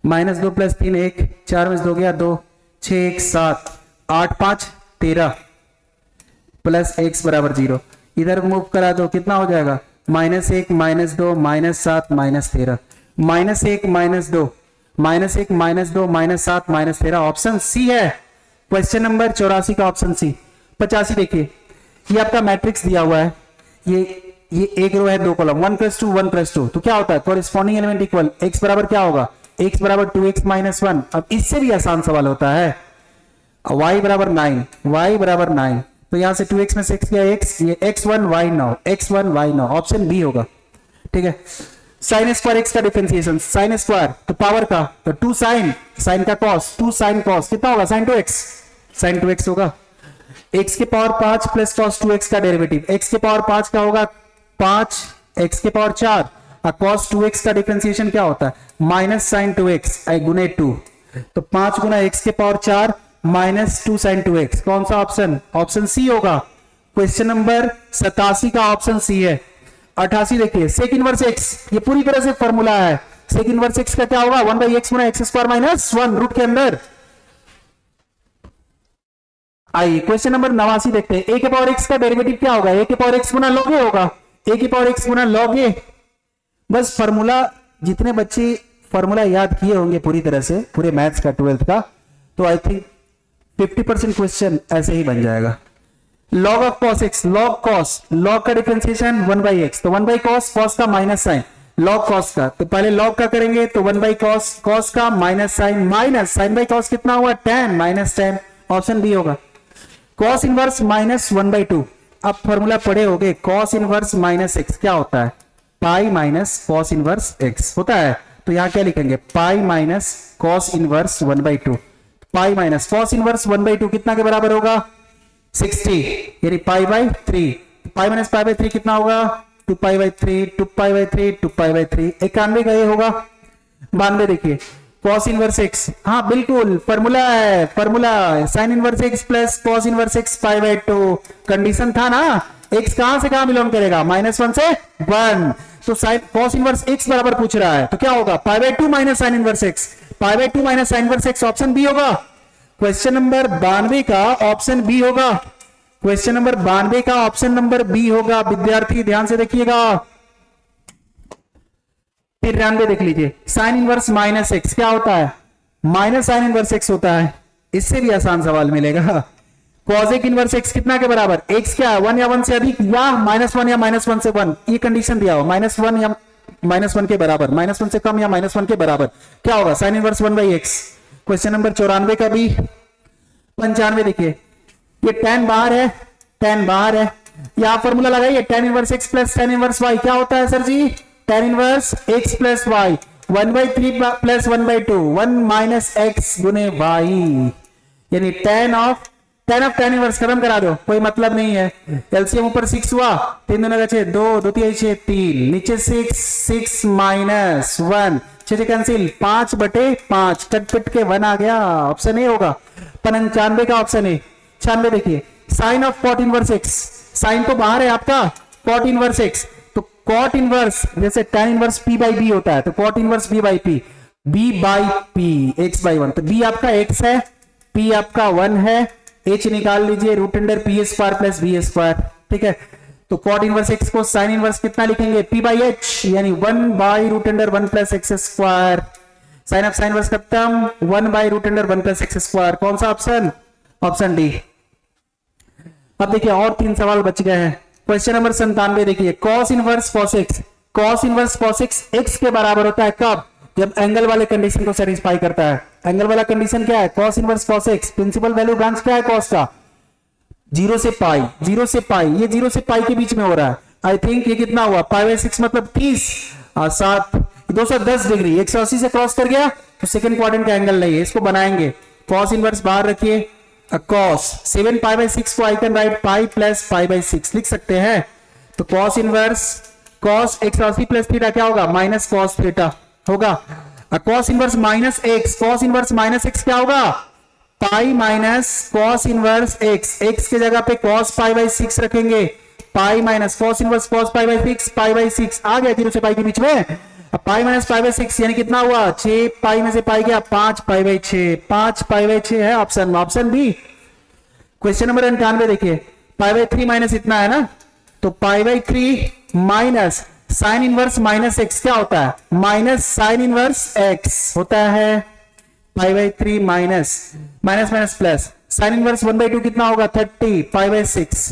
-2 + 3 1, 4 में से 2 गया 2, 6 1 7, 8 5 13, प्लस x बराबर 0, इधर मूव करा दो, कितना हो जाएगा, -1 -2 -7 -13, -1 -2 -1 -2 -7 -13, ऑप्शन सी है क्वेश्चन नंबर 84 का ऑप्शन सी। 85 देखिए, ये आपका मैट्रिक्स दिया हुआ है, ये एक रो है 2 कॉलम, 1 + 2 1 + 2, तो क्या होता है कॉरेस्पॉन्डिंग एलिमेंट इक्वल, x बराबर क्या होगा, x बराबर 2x - 1। अब इससे भी आसान सवाल होता है, y बराबर 9, y बराबर 9, तो यहां से 2x में से x गया x, ये x1 y9, x1 y9, option B होगा, ठीक है। साइन स्क्वायर x का डिफरेंशिएशन, साइन स्क्वायर तो पावर का, तो 2 साइन, साइन का कॉस, 2 साइन कॉस कितना होगा, sin 2x, sin 2x होगा। x के पावर 5 प्लस cos 2x का डेरिवेटिव, x के पावर 5 का होगा 5, x के पावर 4, और cos 2x का डिफरेंशिएशन क्या होता है, माइनस sin 2x गुने 2, तो 5 गुना x के पावर 4 माइनस 2 sin 2x, कौन सा ऑप्शन, ऑप्शन सी होगा। क्वेश्चन नंबर 87 का ऑप्शन सी है। 88 देखिए, सेक इनवर्स x, ये पूरी तरह से फॉर्मूला है, सेक इनवर्स x का क्या होगा, 1/x गुना x² - 1 रूट के अंदर। आइए क्वेश्चन नंबर 89 देखते हैं, a के पावर x का डेरिवेटिव क्या होगा, a के power x Guna log a होगा, a के power x Guna log a। बस फॉर्मूला, जितने बच्चे फॉर्मूला याद किए होंगे पूरी तरह से, पूरे मैथ्स का 12th का, तो आई थिंक 50% क्वेश्चन ऐसे ही बन जाएगा। log of cos x, log cos, log का डिफरेंशिएशन 1/x, तो 1/cos, cos का माइनस साइन, log cos का, तो पहले log का करेंगे तो 1/cos, cos का minus sine, minus sine by cos कितना हुआ, tan, -tan, ऑप्शन बी होगा। cos इनवर्स -1/2, अब फॉर्मूला पढ़े होगे, cos इनवर्स -x क्या होता है, pi minus cos inverse x होता है, तो यहां क्या लिखेंगे, pi minus cos inverse 1/2, pi minus cos inverse 1/2 कितना के बराबर होगा, 60, यानी π/3, π-π/3 कितना होगा, 2π/3, 2π/3, 2π/3, 91 का ये होगा। 92 देखिए, cos इनवर्स x, हाँ बिल्कुल फॉर्मूला है, formula sin inverse x plus cos inverse x π/2, condition था ना, x कहां से कहां बिलोंग करेगा, -1 से 1, तो sin cos इनवर्स x बराबर पूछ रहा है, तो क्या होगा, π/2 minus sin inverse x, π/2 minus sin inverse x, option B होगा। क्वेश्चन नंबर 92 का ऑप्शन बी होगा, क्वेश्चन नंबर 92 का ऑप्शन नंबर बी होगा। विद्यार्थी ध्यान से देखिएगा। फिर 93 देख लीजिए, साइन इनवर्स -x क्या होता है, माइनस साइन इनवर्स x होता है, इससे भी आसान सवाल मिलेगा। कॉसेक इनवर्स x कितना के बराबर, x क्या है, 1 या 1 से अधिक, या -1 या -1 से 1, ये कंडीशन दिया हो, -1 या -1 के बराबर, -1 से कम या -1 के बराबर, क्या होगा, sine inverse 1/x। Question number 94 का भी। 95 देखिए, ये tan बाहर है, tan बाहर है, यहां फॉर्मूला लगाइए, tan inverse x plus tan inverse y क्या होता है सर जी, tan inverse x plus y, 1/3 plus 1/2, 1 minus x गुने y, यानी tan ऑफ tan इनवर्स खत्म करा दो, कोई मतलब नहीं है। एलसीएम ऊपर 6 हुआ, 3 दूना 6, 2 2 3 6 3, नीचे 6 6 माइनस 1, 6 कैंसिल, 5/5, कट के 1 आ गया, ऑप्शन ए होगा। 95 का ऑप्शन ए। 96 देखिए, sine of cot inverse x, sine तो बाहर है आपका, cot इनवर्स x, तो cot इनवर्स जैसे tan इनवर्स p/b होता है, तो cot inverse b/p, b/p x/1, तो b आपका x है, p आपका 1 है, h निकाल लीजिए, √p² प्लस b², ठीक है। तो cot इनवर्स x को साइन इनवर्स कितना लिखेंगे, p/h, यानी 1/√1 plus x², sine of sine inverse खत्म, 1/√1 प्लस x², कौन सा ऑप्शन, ऑप्शन डी। अब देखिए और 3 सवाल बच गए हैं। क्वेश्चन नंबर 97 देखिए, cos inverse cos x, cos inverse cos x x के बराबर होता है कब, जब एंगल वाले कंडीशन को सेटिस्फाई करता है। एंगल वाला कंडीशन क्या है, cos inverse cos x, principal value branch क्या है cos का, 0 से पाई, 0 से पाई, ये 0 से पाई के बीच में हो रहा है। आई थिंक ये कितना हुआ, π/6 मतलब 30 और 7 210 डिग्री, 180 से क्रॉस कर गया तो सेकंड क्वाड्रेंट का एंगल नहीं है, इसको बनाएंगे। cos इनवर्स बाहर रखिए, cos 7 π/6 को I can write pi plus π/6 लिख सकते हैं। तो cos inverse cos 180 plus theta क्या होगा, माइनस cos थीटा होगा। cos inverse -x, cos inverse -x क्या होगा, pi minus cos inverse x, x के जगह पे कॉस पाई बाई 6 रखेंगे, pi minus cos inverse cos pi by 6, pi by 6 आ गया 0 से पाई के बीच में। अब पाई माइनस पाई बाई 6 यानी कितना हुआ, 6 पाई में से पाई गया 5 पाई बाई 6, 5 पाई बाई 6 है option, option B. Question number 98 देखिए, पाई बाई 3 माइनस इतना है ना, तो pi by 3 minus sine inverse minus x क्या होता है, माइनस साइन इनवर्स एक्स होता है, पाई by 3 minus minus minus plus sine inverse 1/2 कितना होगा 30 पाई बाई 6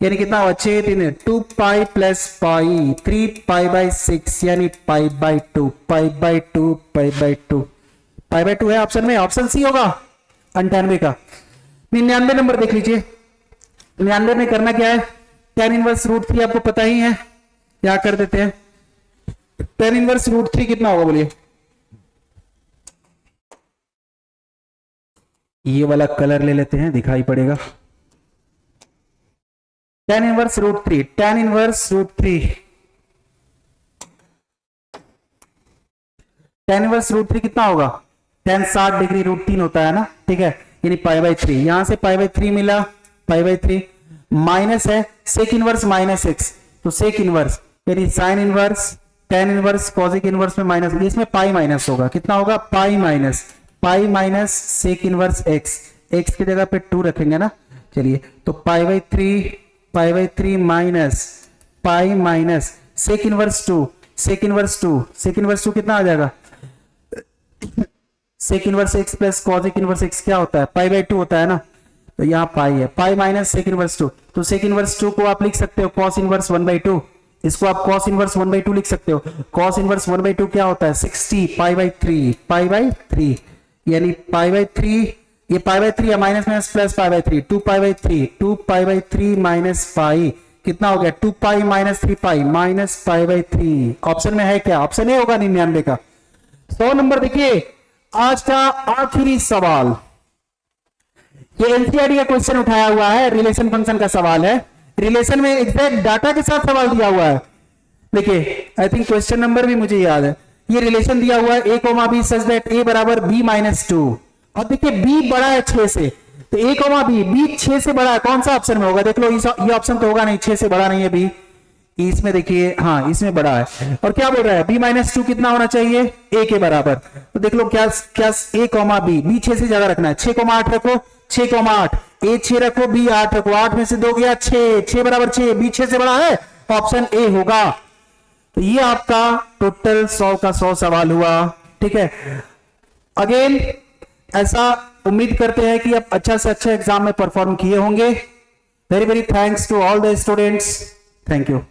यानी कितना होगा 6 3 2 pi plus pi 3 pi by 6 यानी pi by 2 pi by 2 pi by 2 pi by 2 है ऑप्शन में, ऑप्शन सी होगा 98 का। 99 नंबर देख लीजिए, 99 में करना क्या है, tan इनवर्स रूट 3 आपको पता ही है, क्या कर देते हैं, tan इनवर्स रूट 3 कितना होगा बोलिए, ये वाला कलर ले लेते हैं दिखाई पड़ेगा, tan inverse root 3, tan inverse root 3, tan inverse root 3 कितना होगा, tan 60 डिग्री रूट 3 होता है ना, ठीक है, यानी पाई बाई 3, यहां से पाई बाई 3 मिला, पाई बाई 3 माइनस है सेक इनवर्स माइनस एक्स, तो सेक इनवर्स यानी sine inverse tan inverse cosec inverse में माइनस, इसमें पाई माइनस होगा, कितना होगा pi minus sec inverse x, x की जगह पे 2 रखेंगे ना, चलिए तो pi by 3 minus pi minus sec inverse 2, sec inverse 2 कितना आ जाएगा, sec inverse x plus cosec inverse x क्या होता है पाई बाई 2 होता है ना, तो यहाँ पाई है, पाई माइनस सेक इनवर्स 2, तो सेक इनवर्स 2 को आप लिख सकते हो कॉस इनवर्स 1/2, इसको आप cos इनवर्स 1/2 लिख सकते हो, cos इनवर्स 1/2 क्या होता है 60 पाई बाई 3 यानी पाई बाई 3, ये पाई बाई 3 या minus minus plus pi by 3, 2 pi by 3 minus पाई कितना हो गया 2 pi minus 3 pi minus pi by 3, option में है क्या, ऑप्शन ए होगा 99 का। 100 नंबर देखिए, आज का आखिरी सवाल, ये एनसीईआरटी का क्वेश्चन उठाया हुआ है, रिलेशन फंक्शन का सवाल है, रिलेशन में एग्जैक्ट डाटा के साथ सवाल दिया हुआ है। देखिए आई थिंक क्वेश्चन नंबर भी मुझे याद है, ये रिलेशन दिया हुआ है a comma B such that a बराबर b माइनस 2, और देखिए b बड़ा है 6 से, तो a कॉमा b 6 से बड़ा है, कौन सा ऑप्शन में होगा देख लो, ये ऑप्शन तो होगा नहीं, 6 से बड़ा नहीं है b, इसमें देखिए हाँ इसमें बड़ा है, और क्या बोल रहा है b माइनस 2 कितना होना चाहिए a के बराबर, तो देख लो क्या a कॉमा b 6 से ज्यादा रखना है, 6,8 रखो, 6,8 a 6 रखो b 8 रखो, 8 में से 2 गया 6 बराबर 6, b 6 से बड़ा है, ऑप्शन ए होगा। तो ये आपका टोटल 100 का 100 सवाल हुआ, ठीक है। अगेन ऐसा उम्मीद करते हैं कि आप अच्छा से अच्छा एग्जाम में परफॉर्म किए होंगे। Very very thanks to all the students, thank you.